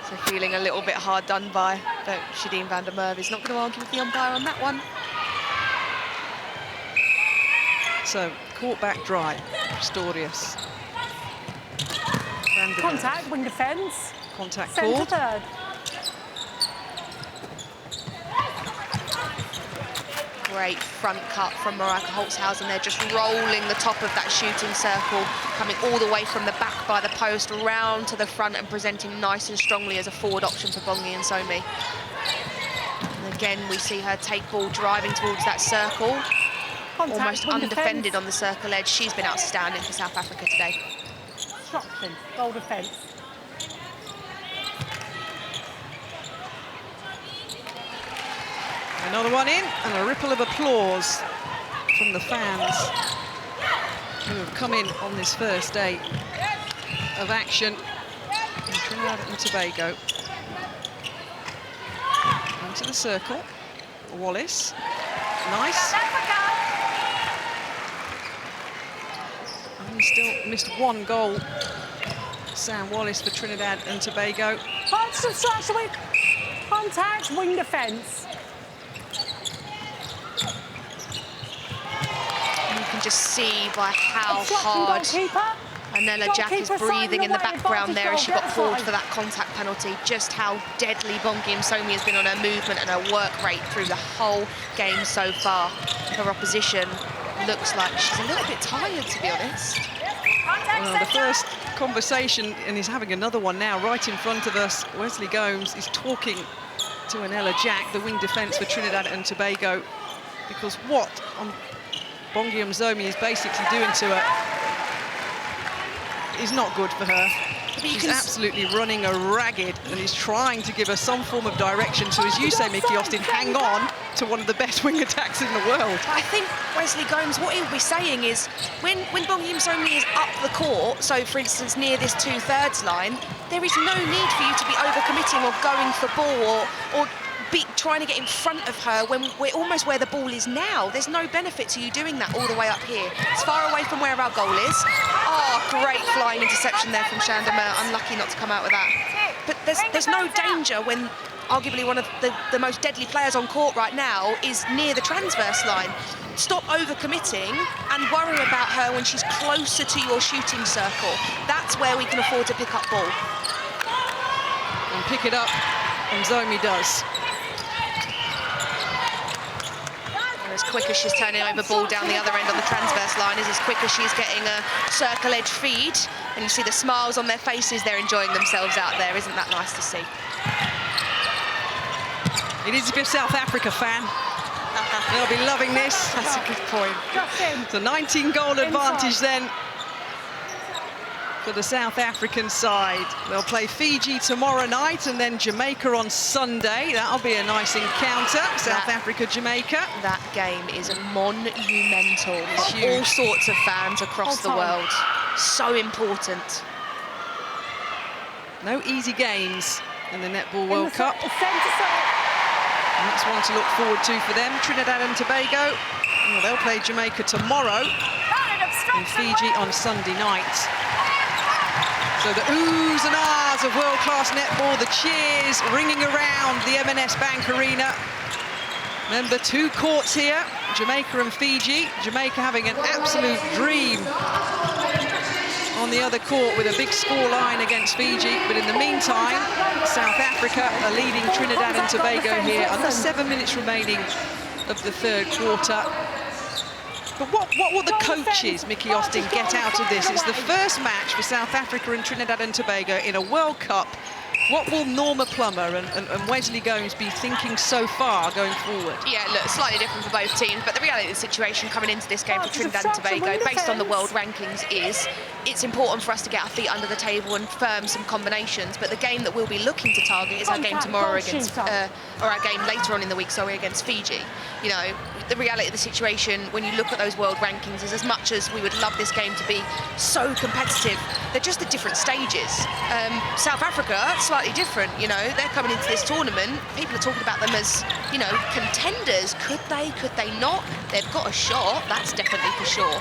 So feeling a little bit hard done by, but Shadeen van der Merwe is not going to argue with the umpire on that one. So, court back dry, Pistorius. Contact, wing defence. Contact Centre called. third. Great front cut from Marika Holzhausen. They're just rolling the top of that shooting circle, coming all the way from the back by the post, round to the front and presenting nice and strongly as a forward option for Bongi and Somi. And again, we see her take ball driving towards that circle. Almost undefended on the circle edge. She's been outstanding for South Africa today. Obstruction, goal defence. Another one in, and a ripple of applause from the fans who have come in on this first day of action in Trinidad and Tobago. Into the circle, Wallace, nice. And he still missed one goal, Sam Wallace for Trinidad and Tobago. Contact, wing defence. You can just see by how hard Anela Jack is breathing in the background there as she got called for that contact penalty. Just how deadly Bongi Msomi has been on her movement and her work rate through the whole game so far. Her opposition looks like she's a little bit tired, to be honest. Well, the first conversation, and he's having another one now right in front of us. Wesley Gomes is talking to Anela Jack, the wing defence for Trinidad and Tobago, because what Bongi Msomi is basically doing to her is not good for her. He's absolutely running her ragged, and he's trying to give her some form of direction to, as you say, Mickey Austin, hang on to one of the best wing attacks in the world. I think Wesley Gomes, what he'll be saying is, when Bongi Msomi is up the court, so for instance near this 2/3 line, there is no need for you to be overcommitting or going for ball or trying to get in front of her when we're almost where the ball is now. There's no benefit to you doing that all the way up here. It's far away from where our goal is. Oh, great flying interception there from Chandamer. Unlucky not to come out with that. But there's no danger when arguably one of the most deadly players on court right now is near the transverse line. Stop overcommitting and worry about her when she's closer to your shooting circle. That's where we can afford to pick up ball. And pick it up, and Zomi does. As quick as she's turning over ball down the other end on the transverse line is as quick as she's getting a circle edge feed. And you see the smiles on their faces, they're enjoying themselves out there. Isn't that nice to see? It is if you're a South Africa fan. They'll be loving this. That's a good point. It's a 19-goal advantage then for the South African side. They'll play Fiji tomorrow night and then Jamaica on Sunday. That'll be a nice encounter, South Africa, Jamaica. That game is monumental for all sorts of fans across the world. So important. No easy games in the Netball World Cup. And that's one to look forward to for them. Trinidad and Tobago, well, they'll play Jamaica tomorrow and Fiji on Sunday night. So the oohs and ahs of world-class netball, the cheers ringing around the M&S Bank Arena. Remember, two courts here, Jamaica and Fiji. Jamaica having an absolute dream on the other court with a big score line against Fiji. But in the meantime, South Africa are leading Trinidad and Tobago here. Under 7 minutes remaining of the third quarter. But what will the coaches, Mickey Austin, get out of this? It's the first match for South Africa and Trinidad and Tobago in a World Cup. What will Norma Plummer and Wesley Gomes be thinking so far going forward? Yeah, look, slightly different for both teams, but the reality of the situation coming into this game for Trinidad and Tobago, based on the world rankings, is it's important for us to get our feet under the table and firm some combinations. But the game that we'll be looking to target is our game tomorrow against, or our game later on in the week, sorry, against Fiji. You know, the reality of the situation, when you look at those world rankings, is as much as we would love this game to be so competitive, they're just at different stages. South Africa, slightly different, you know, they're coming into this tournament, people are talking about them as, you know, contenders. Could they not? They've got a shot, that's definitely for sure.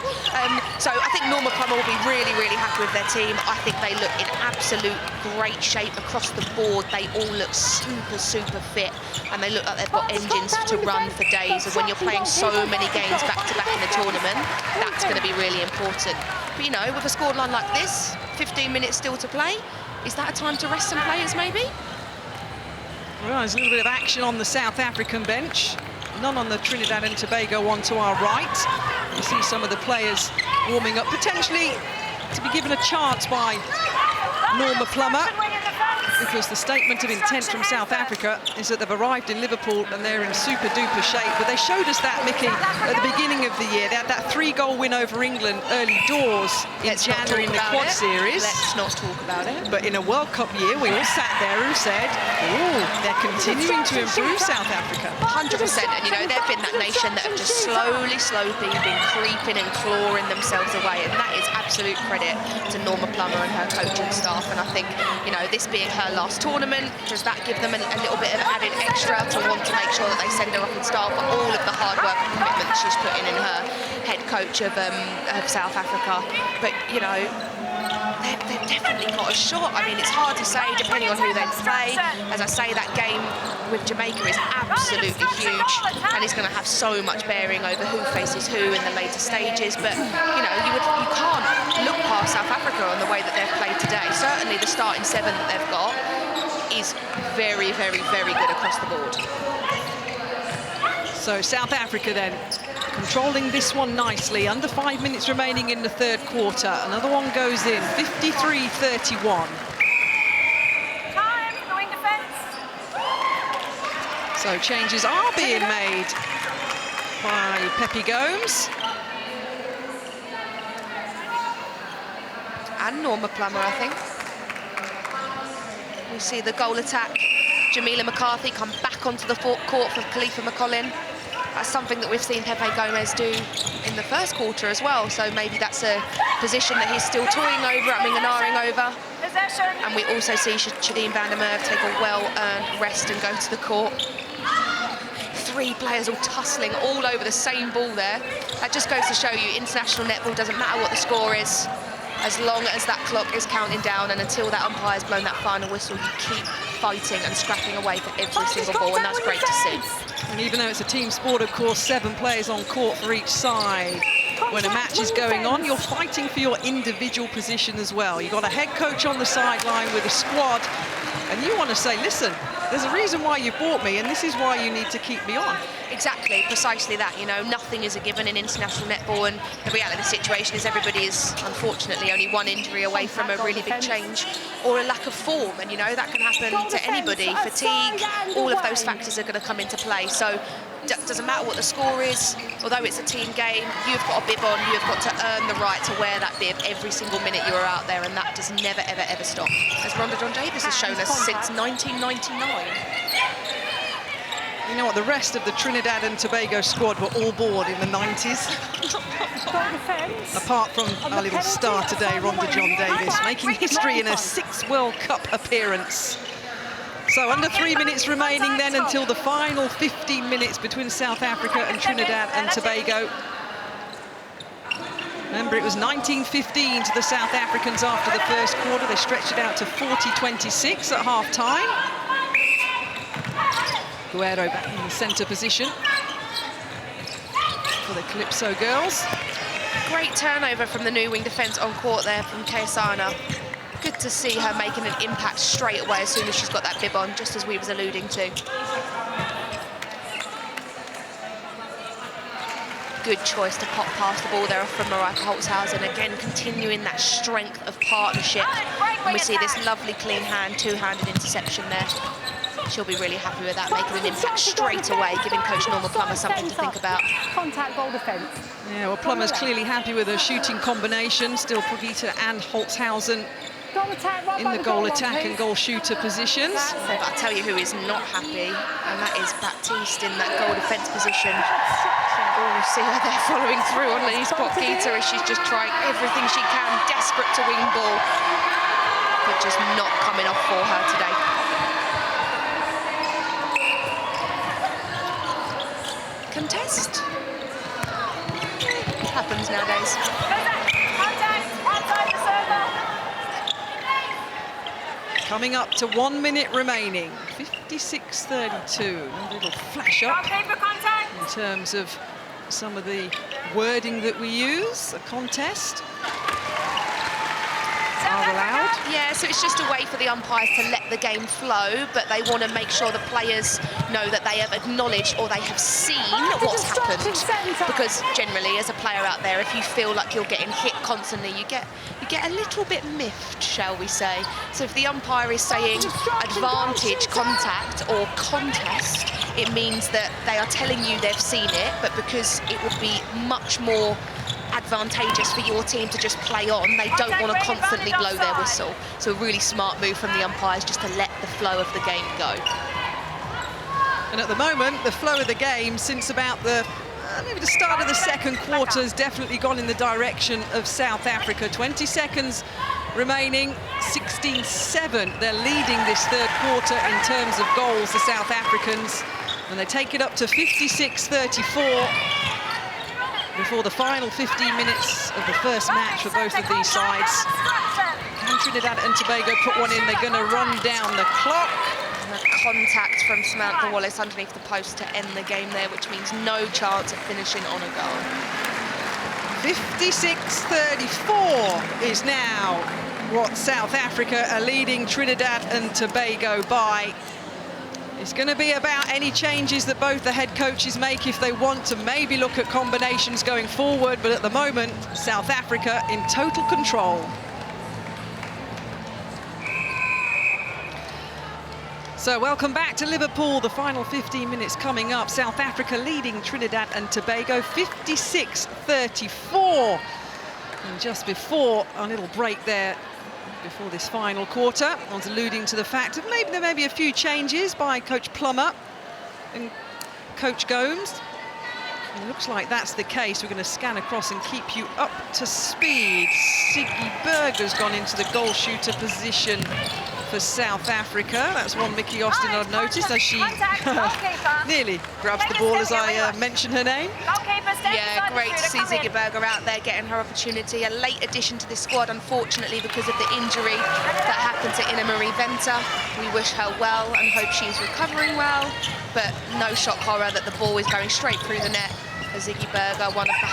So I think Norma Plummer will be really, really happy with their team. I think they look in absolute great shape across the board. They all look super, super fit, and they look like they've got engines to run for days. And when you're playing so many games back-to-back in a tournament, that's going to be really important. But, you know, with a scoreline like this, 15 minutes still to play, is that a time to rest some players, maybe? Well, there's a little bit of action on the South African bench. none on the Trinidad and Tobago one to our right. You see some of the players warming up, potentially to be given a chance by Norma Plummer, because the statement of intent from South Africa is that they've arrived in Liverpool and they're in super-duper shape. But they showed us that, Mickey, at the beginning of the year. They had that 3-goal win over England early doors in January in the Quad Series. Let's not talk about it. But in a World Cup year, we all sat there and said, oh, they're continuing to improve South Africa. 100%, and you know, they've been that nation that have just slowly been creeping and clawing themselves away, and that is absolute credit to Norma Plummer and her coaching staff. And I think, you know, this being her last tournament, does that give them a little bit of added extra to want to make sure that they send her off in style for all of the hard work and commitment that she's put in her head coach of South Africa? But, you know, they've definitely got a shot. I mean, it's hard to say depending on who they play. As I say, that game with Jamaica is absolutely huge, and it's going to have so much bearing over who faces who in the later stages. But, you know, you can't look past South Africa on the way that they've played today. Certainly the starting 7 that they've got is very, very, very good across the board. So South Africa then controlling this one nicely. Under 5 minutes remaining in the third quarter. Another one goes in, 53-31. Time for the wing defence. So changes are being made by Pepe Gomes. And Norma Plummer, I think. We see the goal attack. Jamila McCarthy come back onto the court for Khalifa McCollin. That's something that we've seen Pepe Gomes do in the first quarter as well. So maybe that's a position that he's still toying over, and over. Possession. And we also see Shadeen van der Merwe take a well-earned rest and go to the court. 3 players all tussling all over the same ball there. That just goes to show you international netball doesn't matter what the score is. As long as that clock is counting down and until that umpire's blown that final whistle, you keep fighting and scrapping away for every single ball, and that's great to see. And even though it's a team sport, of course, 7 players on court for each side. When a match is going on, you're fighting for your individual position as well. You've got a head coach on the sideline with a squad, and you want to say, listen, there's a reason why you bought me, and this is why you need to keep me on. Exactly, precisely that. You know, nothing is a given in international netball, and the reality of the situation is everybody is, unfortunately, only 1 injury away from a really big change or a lack of form, and, you know, that can happen to anybody. Fatigue, all of those factors are going to come into play. So doesn't matter what the score is, although it's a team game, you've got a bib on, you've got to earn the right to wear that bib every single minute you are out there, and that does never, ever, ever stop. As Rhonda John Davis has shown us since 1999. You know what, the rest of the Trinidad and Tobago squad were all bored in the 90s. Apart from our little star today, Rhonda John Davis, making history in a 6th World Cup appearance. So under 3 minutes remaining then until the final 15 minutes between South Africa and Trinidad and Tobago. Remember, it was 19-15 to the South Africans after the first quarter. They stretched it out to 40-26 at half-time. Guerrero back in the centre position for the Calypso girls. Great turnover from the new wing defence on court there from Keosana. Good to see her making an impact straight away as soon as she's got that bib on, just as we was alluding to. Good choice to pop past the ball there from Marika Holzhausen, again continuing that strength of partnership. And we see this lovely clean hand, 2-handed interception there. She'll be really happy with that, making an impact straight away, giving Coach Norma Plummer something to think about. Contact goal defence. Yeah, well, Plummer's clearly happy with her shooting combination. Still Pugita and Holzhausen in the goal attack and goal shooter positions. But I'll tell you who is not happy, and that is Baptiste in that goal defence position. Oh, you see her there following through on Lenise Pugita as she's just trying everything she can, desperate to win ball, but just not coming off for her today. Contest. It happens nowadays. Coming up to 1 minute remaining, 56-32. A little flash up in terms of some of the wording that we use. A contest are allowed. called. Yeah, so it's just a way for the umpires to let the game flow, but they want to make sure the players know that they have acknowledged or they have seen what's happened. Because generally, as a player out there, if you feel like you're getting hit constantly, you get a little bit miffed, shall we say. So if the umpire is saying advantage, contact or contest, it means that they are telling you they've seen it, but because it would be much more advantageous for your team to just play on, they don't want to constantly blow their whistle. So a really smart move from the umpires just to let the flow of the game go. And at the moment, the flow of the game since about maybe the start of the second quarter has definitely gone in the direction of South Africa. 20 seconds remaining, 16-7. They're leading this third quarter in terms of goals, the South Africans, and they take it up to 56-34 before the final 15 minutes of the first match for both of these sides. Can Trinidad and Tobago put one in? They're going to run down the clock. And a contact from Samantha Wallace underneath the post to end the game there, which means no chance of finishing on a goal. 56-34 is now what South Africa are leading Trinidad and Tobago by. It's going to be about any changes that both the head coaches make if they want to maybe look at combinations going forward, but at the moment, South Africa in total control. So welcome back to Liverpool. The final 15 minutes coming up. South Africa leading Trinidad and Tobago 56-34. And just before our little break there, before this final quarter, I was alluding to the fact that maybe there may be a few changes by Coach Plummer and Coach Gomes. It looks like that's the case. We're going to scan across and keep you up to speed. Siggy Berger's gone into the goal shooter position for South Africa. That's one Mickey Austin I've noticed as she nearly grabs the ball as I mention her name. Yeah, great to see Siggy Berger out there getting her opportunity. A late addition to the squad, unfortunately, because of the injury that happened to Ina Marie Venter. We wish her well and hope she's recovering well, but no shock horror that the ball is going straight through the net. Siggy Berger, one of the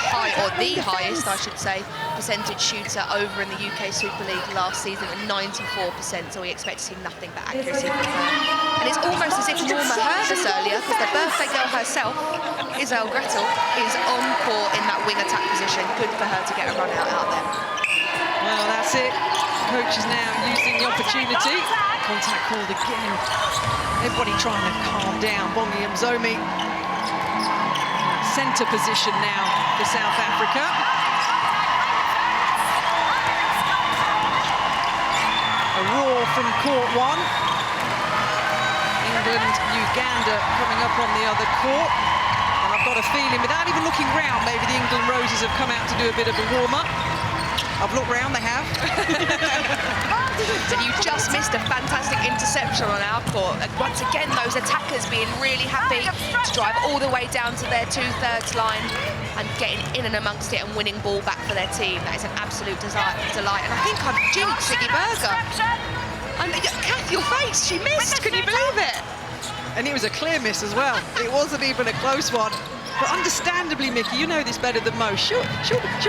highest, I should say, percentage shooter over in the UK Super League last season at 94%, so we expect to see nothing but accuracy from her. And it's almost as if Norma heard us earlier, because the birthday girl herself, Isabel Gretel, is on court in that wing attack position. Good for her to get a run out there. Well, that's it. Coach is now using the opportunity. Contact called again. Everybody trying to calm down. Bongi Mzomi. Centre position now for South Africa. A roar from court one. England, Uganda coming up on the other court. And I've got a feeling, without even looking round, maybe the England Roses have come out to do a bit of a warm-up. I've looked round, they have. And you just missed a fantastic interception on our court. And once again, those attackers being really happy to drive all the way down to their two-thirds line and getting in and amongst it and winning ball back for their team. That is an absolute delight. And I think I've jinxed Siggy Berger. And Kath, your face, she missed. Can you believe it? And it was a clear miss as well. It wasn't even a close one. But understandably, Mickey, you know this better than most. She'll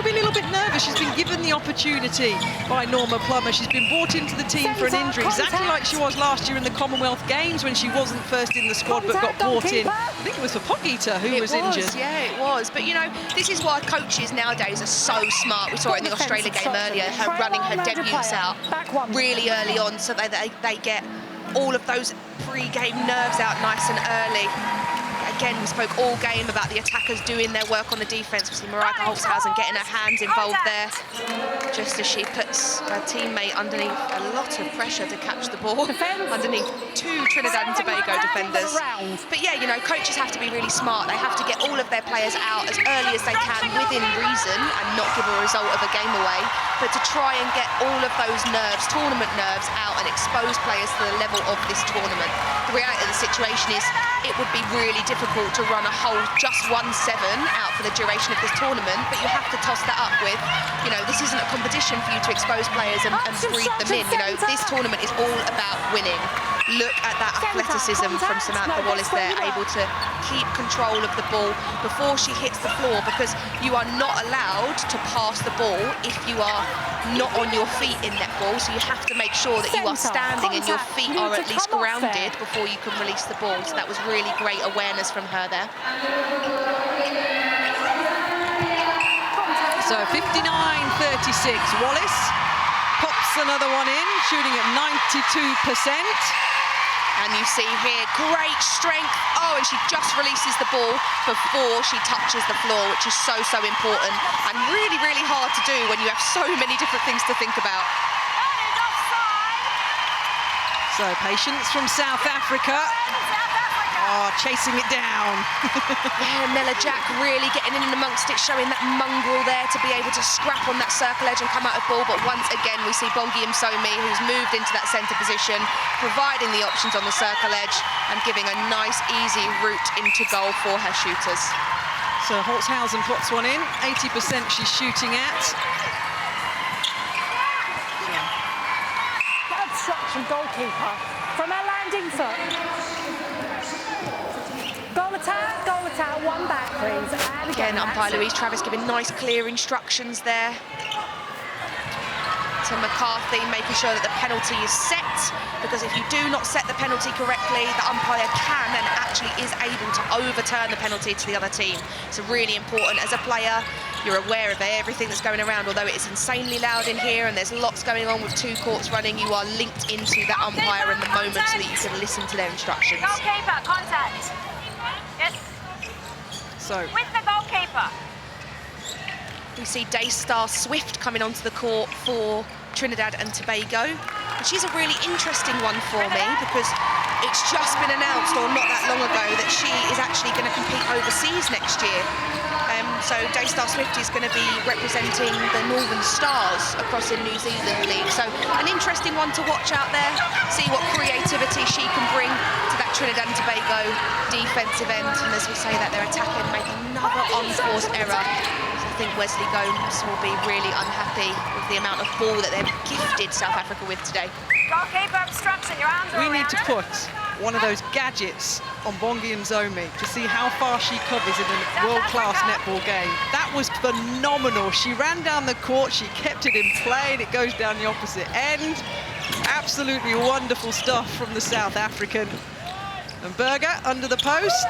be a little bit nervous. She's been given the opportunity by Norma Plummer. She's been brought into the team for an injury, exactly like she was last year in the Commonwealth Games when she wasn't first in the squad but got brought in. I think it was for Pogita who was injured. Yeah, it was. But, you know, this is why coaches nowadays are so smart. We saw it in the Australia game earlier, her running her debuts out really early on so that they get all of those pre-game nerves out nice and early. Again, we spoke all game about the attackers doing their work on the defence. We see Marijke Holzhausen getting her hands involved there, just as she puts her teammate underneath a lot of pressure to catch the ball, underneath two Trinidad and Tobago defenders. But yeah, you know, coaches have to be really smart. They have to get all of their players out as early as they can within reason and not give a result of a game away, but to try and get all of those nerves, tournament nerves, out and expose players to the level of this tournament. The reality of the situation is it would be really difficult to run a whole just 1-7 out for the duration of this tournament, but you have to toss that up with, you know, this isn't a competition for you to expose players and breathe them in. You know, this tournament is all about winning. Look at that athleticism from Samantha Wallace there, able to keep control of the ball before she hits the floor, because you are not allowed to pass the ball if you are not on your feet in netball, so you have to make sure that you are standing and your feet are at least grounded before you can release the ball. So that was really great awareness from her there. So 59-36, Wallace pops another one in, shooting at 92%. And you see here, great strength. Oh, and she just releases the ball before she touches the floor, which is so, so important and really, really hard to do when you have so many different things to think about. So patience from South Africa. Oh, chasing it down. Yeah, Nella Jack really getting in amongst it, showing that mongrel there to be able to scrap on that circle edge and come out of ball. But once again, we see Bongi Msomi, who's moved into that centre position, providing the options on the circle edge and giving a nice, easy route into goal for her shooters. So Holtzhausen puts one in, 80% she's shooting at. Obstruction goalkeeper from her landing foot. Goal attack, one back, please. And again, umpire Louise Travis giving nice, clear instructions there to McCarthy, making sure that the penalty is set, because if you do not set the penalty correctly, the umpire can and actually is able to overturn the penalty to the other team. So really important as a player, you're aware of everything that's going around, although it is insanely loud in here and there's lots going on with two courts running, you are linked into that umpire in the moment so that you can listen to their instructions. Goalkeeper, contact. Yes. So with the goalkeeper. We see Daystar Swift coming onto the court for Trinidad and Tobago. And she's a really interesting one for me because it's just been announced, or not that long ago, that she is actually going to compete overseas next year. So Daystar Swift is going to be representing the Northern Stars across in New Zealand League. So an interesting one to watch out there, see what creativity she can bring to that Trinidad and Tobago defensive end. And as we say that, they're attacking, make another unforced error. So I think Wesley Gomes will be really unhappy with the amount of ball that they've gifted South Africa with today. Goalkeeper obstruction, your arms are we need to around put one of those gadgets on Bongi Msomi to see how far she covers in a world-class netball game. That was phenomenal. She ran down the court, she kept it in play, and it goes down the opposite end. Absolutely wonderful stuff from the South African. And Berger under the post.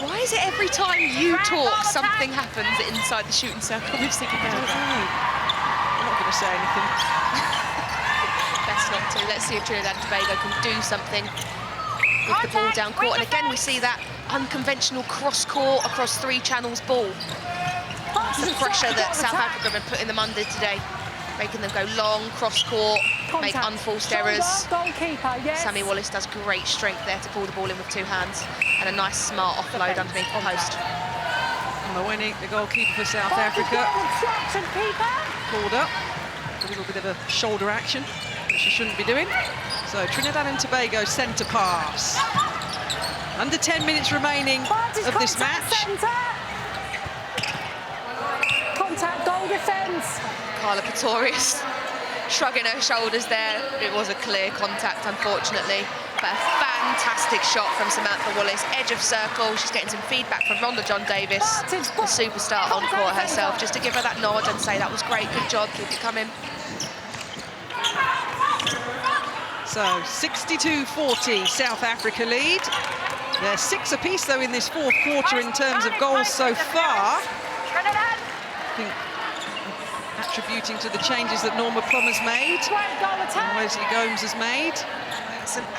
Why is it every time you talk, something happens inside the shooting circle with Siggy Berger? I'm not going to say anything. Best not to. Let's see if Trinidad and Tobago can do something with the ball down court. And again, we see that unconventional cross-court, across three channels ball. That's the pressure that South Africa have been putting them under today, making them go long, cross-court, make unforced errors. Sammy Wallace does great strength there to pull the ball in with two hands, and a nice, smart offload underneath the post. And Mawene, the goalkeeper for South Africa, pulled up. A little bit of a shoulder action that she shouldn't be doing. So Trinidad and Tobago centre pass. Under 10 minutes remaining of this match. Contact, goal defence. Carla Pretorius shrugging her shoulders there. It was a clear contact, unfortunately. But a fantastic shot from Samantha Wallace. Edge of circle. She's getting some feedback from Rhonda John Davis, the superstar on court herself, just to give her that nod and say that was great, good job, keep it coming. So 62-40, South Africa lead. They're 6 apiece though in this fourth quarter in terms of goals so far. I think attributing to the changes that Norma Plummer's made, and Wesley Gomes has made,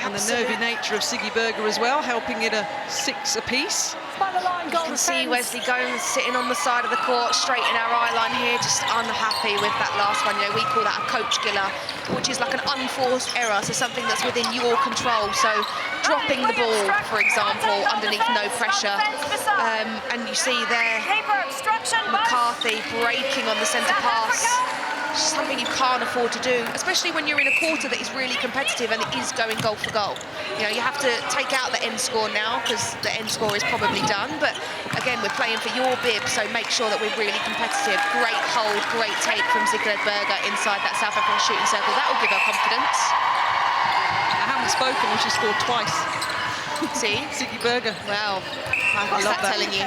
and the nervy nature of Siggy Berger as well, helping it a 6 apiece. You can see Wesley Gomes sitting on the side of the court, straight in our eye line here, just unhappy with that last one. You know, we call that a coach killer, which is like an unforced error, so something that's within your control. So dropping the ball, for example, underneath no pressure. And you see there, McCarthy breaking on the centre pass. It's something you can't afford to do, especially when you're in a quarter that is really competitive and it is going goal for goal. You know, you have to take out the end score now because the end score is probably done. But again, we're playing for your bib, so make sure that we're really competitive. Great hold, great take from Sigrid Berger inside that South African shooting circle. That will give her confidence. How hadn't spoken when she scored twice. See? Siggy Berger. Well, I what's love that that. telling you?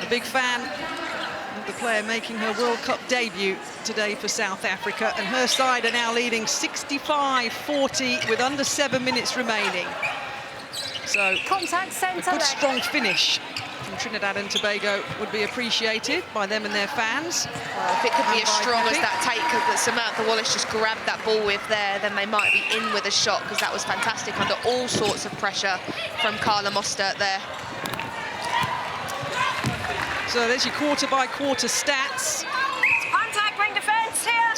A big fan of the player making her World Cup debut today for South Africa, and her side are now leading 65-40 with under 7 minutes remaining. So Contact centre. a good strong finish from Trinidad and Tobago would be appreciated by them and their fans. Well, if it could be as strong as that take that Samantha Wallace just grabbed that ball with there, then they might be in with a shot, because that was fantastic under all sorts of pressure from Carla Mostert there. So there's your quarter-by-quarter stats. Contact, ring defence here.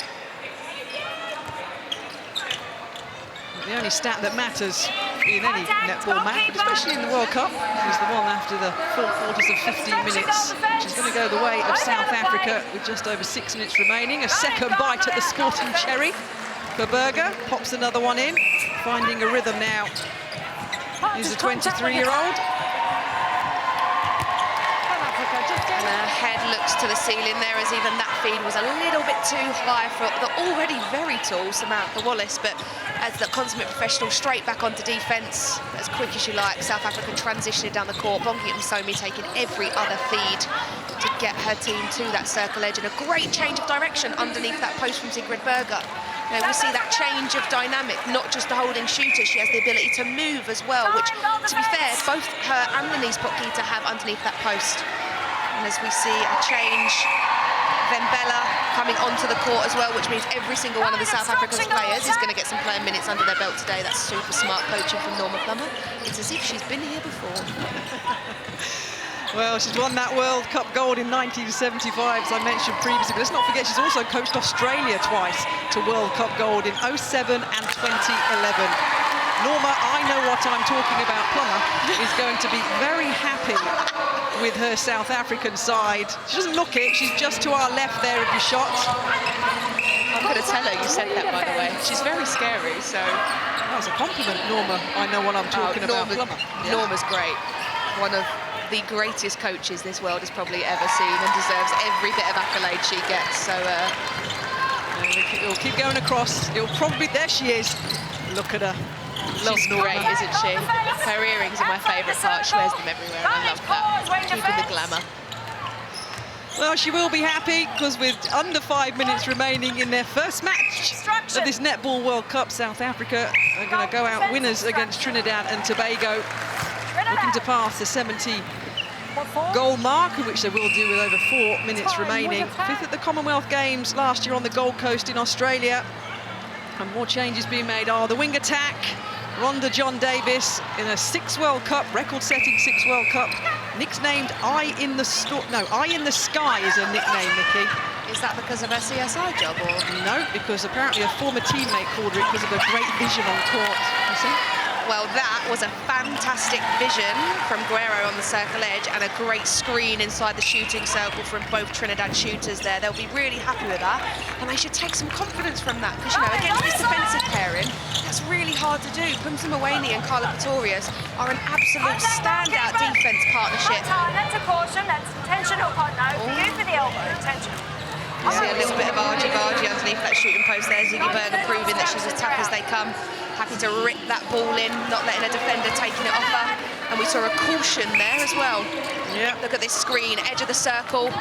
The only stat that matters in any netball match, but especially in the World Cup, is the one after the 4 quarters of 15 minutes, which is going to go the way of South Africa with just over 6 minutes remaining. A second bite at the sporting cherry for Berger. Pops another one in, finding a rhythm now. He's a 23-year-old. And her head looks to the ceiling there, as even that feed was a little bit too high for the already very tall Samantha Wallace. But as the consummate professional, straight back onto defence, as quick as you like. South Africa transitioning down the court. Bongi Msomi taking every other feed to get her team to that circle edge, and a great change of direction underneath that post from Sigrid Berger. You know, we see that change of dynamic, not just the holding shooter. She has the ability to move as well, which, to be fair, both her and Denise Potkita have underneath that post. And as we see a change, Vembela coming onto the court as well, which means every single one of the South Africa's players is going to get some playing minutes under their belt today. That's super smart coaching from Norma Plummer. It's as if she's been here before. Well, she's won that World Cup gold in 1975, as I mentioned previously. But let's not forget, she's also coached Australia twice to World Cup gold in 2007 and 2011. Norma, I know what I'm talking about. Plummer is going to be very happy with her South African side. She doesn't look it, she's just to our left there of your shot. I'm going to tell her you said that, by the way. She's very scary, so... That was a compliment, Norma. I know what I'm talking about. Plummer. Yeah. Norma's great. One of the greatest coaches this world has probably ever seen, and deserves every bit of accolade she gets. So it'll keep going across. It'll probably, there she is. Look at her. She's great, isn't she? Her earrings are my favourite part. She wears them everywhere, and I love that. Keeping the glamour. Well, she will be happy, because with under 5 minutes remaining in their first match of this Netball World Cup, South Africa are going to go out winners against Trinidad and Tobago, looking to pass the 70 goal mark, which they will do with over 4 minutes remaining. Fifth at the Commonwealth Games last year on the Gold Coast in Australia. And more changes being made are the wing attack. Rhonda John Davis in a 6 World Cup, record-setting 6 World Cup. Nicknamed Eye in the Sky is her nickname, Nikki. Is that because of her CSI job, or? No, because apparently a former teammate called her it because of her great vision on court. You see? Well, that was a fantastic vision from Guerrero on the circle edge, and a great screen inside the shooting circle from both Trinidad shooters there. They'll be really happy with that, and they should take some confidence from that, because, you know, against this defensive pairing, that's really hard to do. Pumsa Mawani and Carla Pretorius are an absolute standout defence partnership. That's a caution, that's intentional, no, you for the elbow, intentional. You see a little bit of argy-bargy underneath that shooting post there. Ziggy Berger proving that she's as tough as they come. Happy to rip that ball in, not letting a defender taking it off her. And we saw a caution there as well. Yeah. Look at this screen, edge of the circle,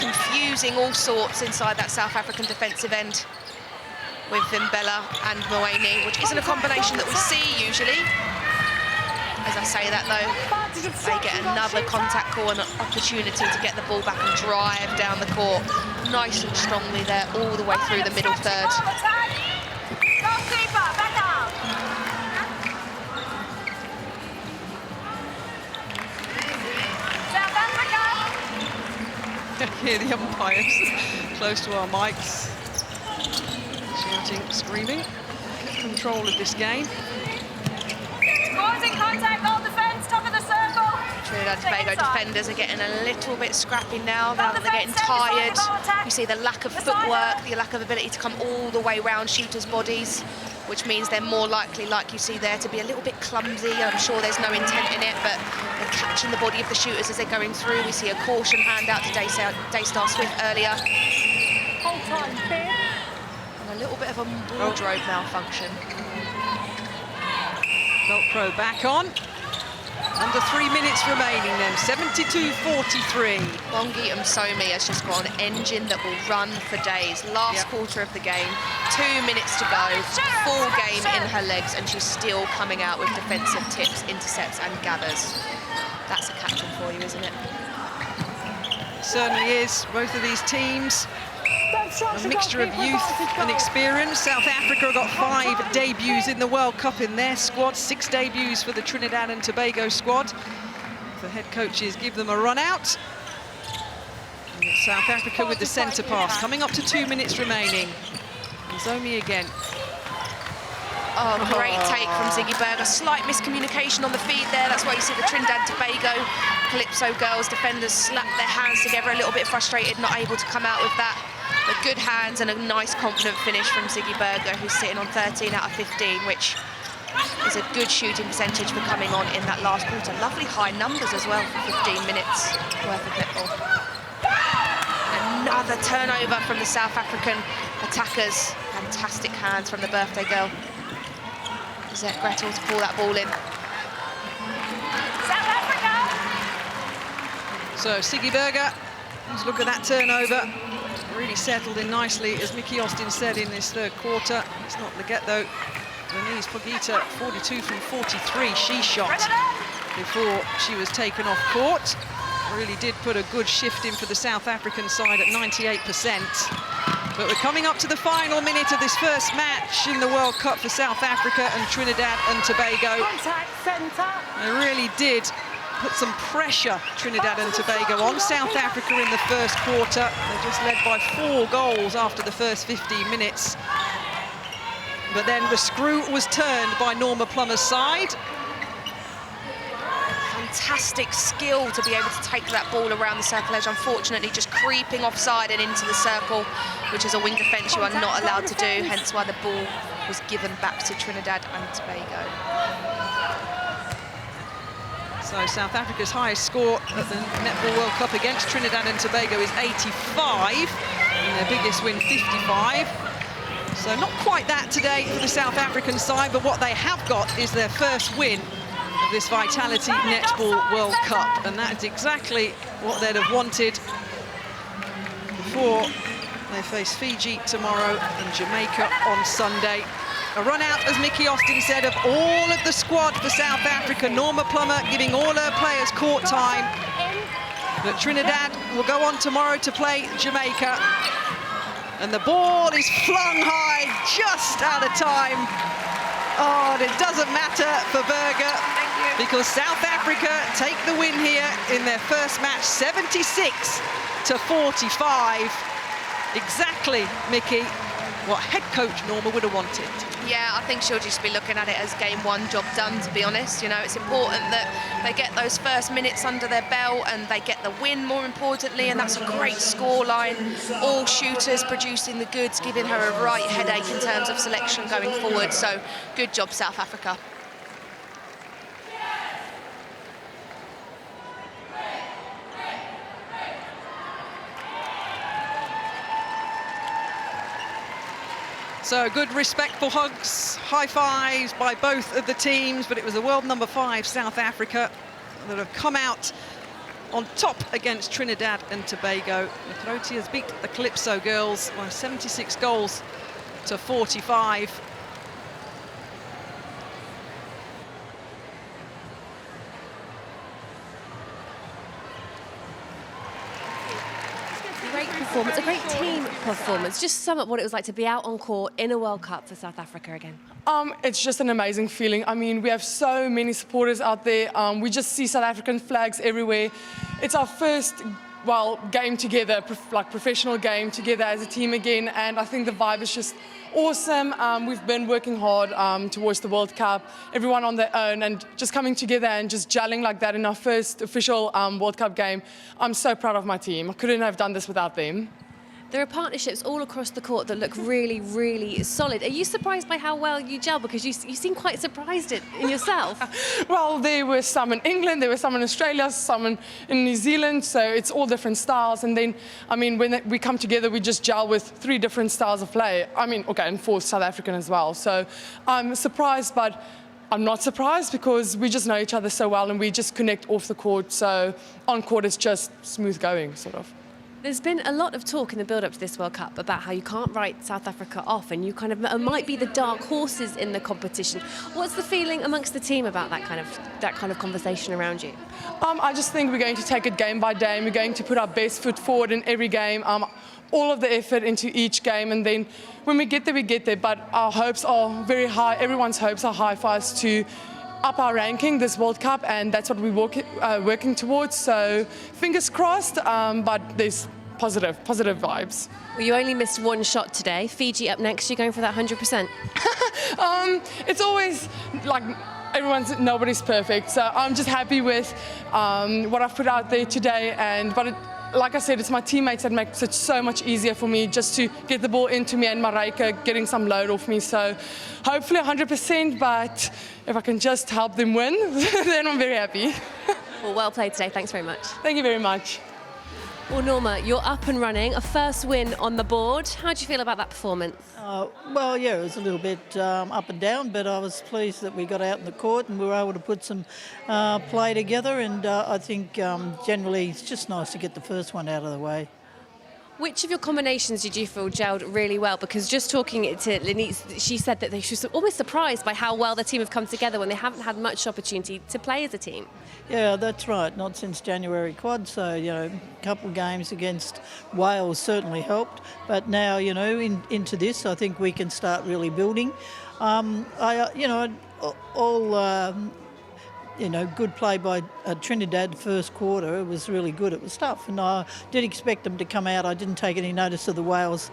confusing all sorts inside that South African defensive end with Vembela and Mawani, which isn't a combination that we see usually. As I say that though, they get another contact call and an opportunity to get the ball back and drive down the court. Nice and strongly there, all the way through the middle third. Hear the umpires close to our mics, shouting, screaming. Get control of this game. Causing contact, goal defence, top of the circle. Trinidad Tobago defenders are getting a little bit scrappy now that they're getting tired. You see the lack of footwork, the lack of ability to come all the way round shooters' bodies, which means they're more likely, like you see there, to be a little bit clumsy. I'm sure there's no intent in it, but they're catching the body of the shooters as they're going through. We see a caution hand out to Daystar Swift earlier. Hold time, Ben. And a little bit of a wardrobe malfunction. Velcro back on. Under 3 minutes remaining then, 72-43. Bongi Msomi has just got an engine that will run for days. Last quarter of the game, 2 minutes to go, full game in her legs, and she's still coming out with defensive tips, intercepts and gathers. That's a captain for you, isn't it? It certainly is. Both of these teams, a mixture of youth and experience. South Africa have got 5 debuts in the World Cup in their squad, 6 debuts for the Trinidad and Tobago squad. The head coaches give them a run out. And it's South Africa with the centre pass, coming up to 2 minutes remaining. Zomi again. Oh, great take from Ziggy Berger. Slight miscommunication on the feed there. That's why you see the Trinidad Tobago Calypso girls defenders slap their hands together, a little bit frustrated, not able to come out with that. But good hands and a nice confident finish from Ziggy Berger, who's sitting on 13 out of 15, which is a good shooting percentage for coming on in that last quarter. Lovely high numbers as well for 15 minutes worth of netball. Another turnover from the South African attackers. Fantastic hands from the birthday girl. Zet Gretel to pull that ball in. South Africa! So Ziggy Berger, let's look at that turnover. Really settled in nicely, as Mickey Austin said, in this third quarter. It's not Leggett though. Denise Pogita, 42 from 43, she shot before she was taken off court. Really did put a good shift in for the South African side at 98%. But we're coming up to the final minute of this first match in the World Cup for South Africa and Trinidad and Tobago. Contact centre. They really did put some pressure, Trinidad and Tobago, on South Africa in the first quarter. They just led by 4 goals after the first 15 minutes. But then the screw was turned by Norma Plummer's side. Fantastic skill to be able to take that ball around the circle edge. Unfortunately, just creeping offside and into the circle, which is a wing defence you are not allowed to do, hence why the ball was given back to Trinidad and Tobago. So South Africa's highest score at the Netball World Cup against Trinidad and Tobago is 85, and their biggest win 55. So not quite that today for the South African side, but what they have got is their first win of this Vitality Netball World Cup, and that is exactly what they'd have wanted before they face Fiji tomorrow and Jamaica on Sunday. A run out, as Mickey Austin said, of all of the squad for South Africa. Norma Plummer giving all her players court time. But Trinidad will go on tomorrow to play Jamaica. And the ball is flung high, just out of time. Oh, and it doesn't matter for Berger, because South Africa take the win here in their first match, 76-45. Exactly, Mickey, what head coach Norma would have wanted. Yeah, I think she'll just be looking at it as game one, job done, to be honest. You know, it's important that they get those first minutes under their belt and they get the win, more importantly, and that's a great scoreline. All shooters producing the goods, giving her a right headache in terms of selection going forward. So, good job, South Africa. So good respectful hugs, high fives by both of the teams, but it was the world number 5, South Africa, that have come out on top against Trinidad and Tobago. The Proteas beat the Calypso girls by 76 goals to 45. Great performance, a great team performance. Just sum up what it was like to be out on court in a World Cup for South Africa again. It's just an amazing feeling. I mean, we have so many supporters out there. We just see South African flags everywhere. It's our first, well, game together, like professional game together as a team again, and I think the vibe is just awesome. We've been working hard towards the World Cup, everyone on their own, and just coming together and just gelling like that in our first official World Cup game. I'm so proud of my team. I couldn't have done this without them. There are partnerships all across the court that look really, really solid. Are you surprised by how well you gel? Because you seem quite surprised in yourself. Well, there were some in England, there were some in Australia, some in New Zealand, so it's all different styles. And then, I mean, when we come together, we just gel with 3 different styles of play. I mean, okay, and 4 South African as well. So I'm surprised, but I'm not surprised because we just know each other so well and we just connect off the court. So on court, it's just smooth going, sort of. There's been a lot of talk in the build-up to this World Cup about how you can't write South Africa off and you kind of might be the dark horses in the competition. What's the feeling amongst the team about that kind of conversation around you? I just think we're going to take it game by day. We're going to put our best foot forward in every game, all of the effort into each game, and then when we get there, we get there. But our hopes are very high. Everyone's hopes are high for us to up our ranking this World Cup, and that's what we're working towards. So fingers crossed, but there's positive vibes. Well, you only missed one shot today. Fiji up next. You're going for that 100%. It's always like nobody's perfect. So I'm just happy with what I've put out there today. Like I said, it's my teammates that makes it so much easier for me just to get the ball into me and Mareike getting some load off me. So hopefully 100%, but if I can just help them win, then I'm very happy. Well played today. Thanks very much. Thank you very much. Well, Norma, you're up and running, a first win on the board. How do you feel about that performance? Well, yeah, it was a little bit up and down, but I was pleased that we got out in the court and we were able to put some play together, and I think generally it's just nice to get the first one out of the way. Which of your combinations did you feel gelled really well? Because just talking to Lenice, she said that she was almost surprised by how well the team have come together when they haven't had much opportunity to play as a team. Yeah, that's right. Not since January quad. So, a couple of games against Wales certainly helped. But now, into this, I think we can start really building. Good play by Trinidad first quarter. It was really good. It was tough, and I did expect them to come out. I didn't take any notice of the Wales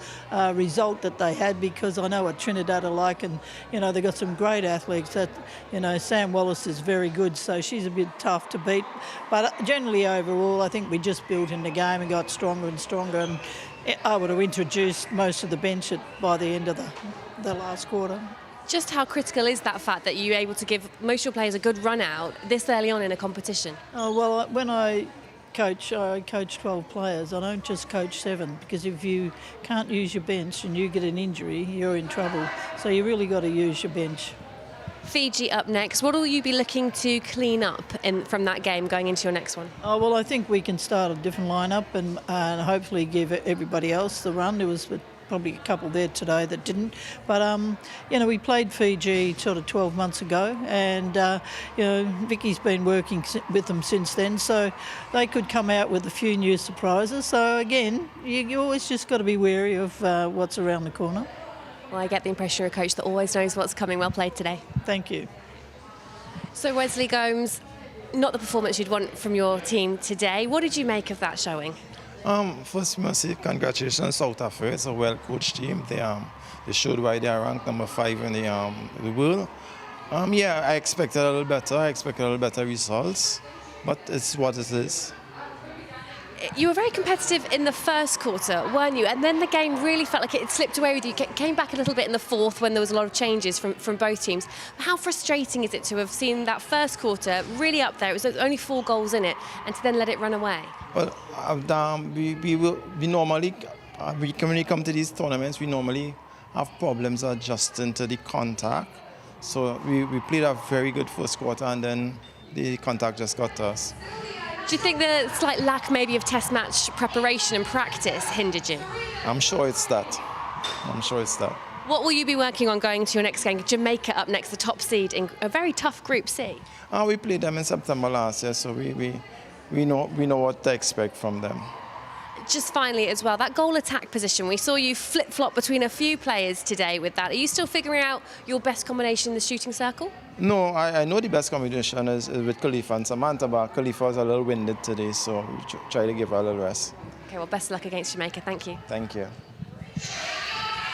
result that they had because I know what Trinidad are like, and they've got some great athletes. That Sam Wallace is very good, so she's a bit tough to beat. But generally, overall, I think we just built in the game and got stronger and stronger. And I would have introduced most of the bench by the end of the last quarter. Just how critical is that fact that you're able to give most of your players a good run out this early on in a competition? Oh, well, when I coach 12 players. I don't just coach 7, because if you can't use your bench and you get an injury, you're in trouble. So you really got to use your bench. Fiji up next. What will you be looking to clean up from that game going into your next one? Oh, well, I think we can start a different lineup and hopefully give everybody else the run. There was probably a couple there today that didn't. But, we played Fiji sort of 12 months ago, and, Vicky's been working with them since then, so they could come out with a few new surprises. So, again, you always just got to be wary of what's around the corner. Well, I get the impression you're a coach that always knows what's coming. Well played today. Thank you. So, Wesley Gomes, not the performance you'd want from your team today. What did you make of that showing? First, I must say congratulations South Africa. It's a well-coached team. They showed why they are ranked number 5 in the world. I expected a little better. I expected a little better results, but it's what it is. You were very competitive in the first quarter, weren't you? And then the game really felt like it slipped away with you. It came back a little bit in the fourth when there was a lot of changes from both teams. How frustrating is it to have seen that first quarter really up there? It was only 4 goals in it, and to then let it run away. Well, we normally, when we come to these tournaments, we normally have problems adjusting to the contact. So we played a very good first quarter, and then the contact just got to us. Do you think the slight lack maybe of test match preparation and practice hindered you? I'm sure it's that. What will you be working on going to your next game? Jamaica up next, the top seed in a very tough Group C. We played them in September last year, so we know what to expect from them. Just finally as well, that goal attack position, we saw you flip-flop between a few players today with that. Are you still figuring out your best combination in the shooting circle? No, I know the best combination is with Khalifa and Samantha, but Khalifa was a little winded today, so we try to give her a little rest. Okay, well, best of luck against Jamaica. Thank you. Thank you.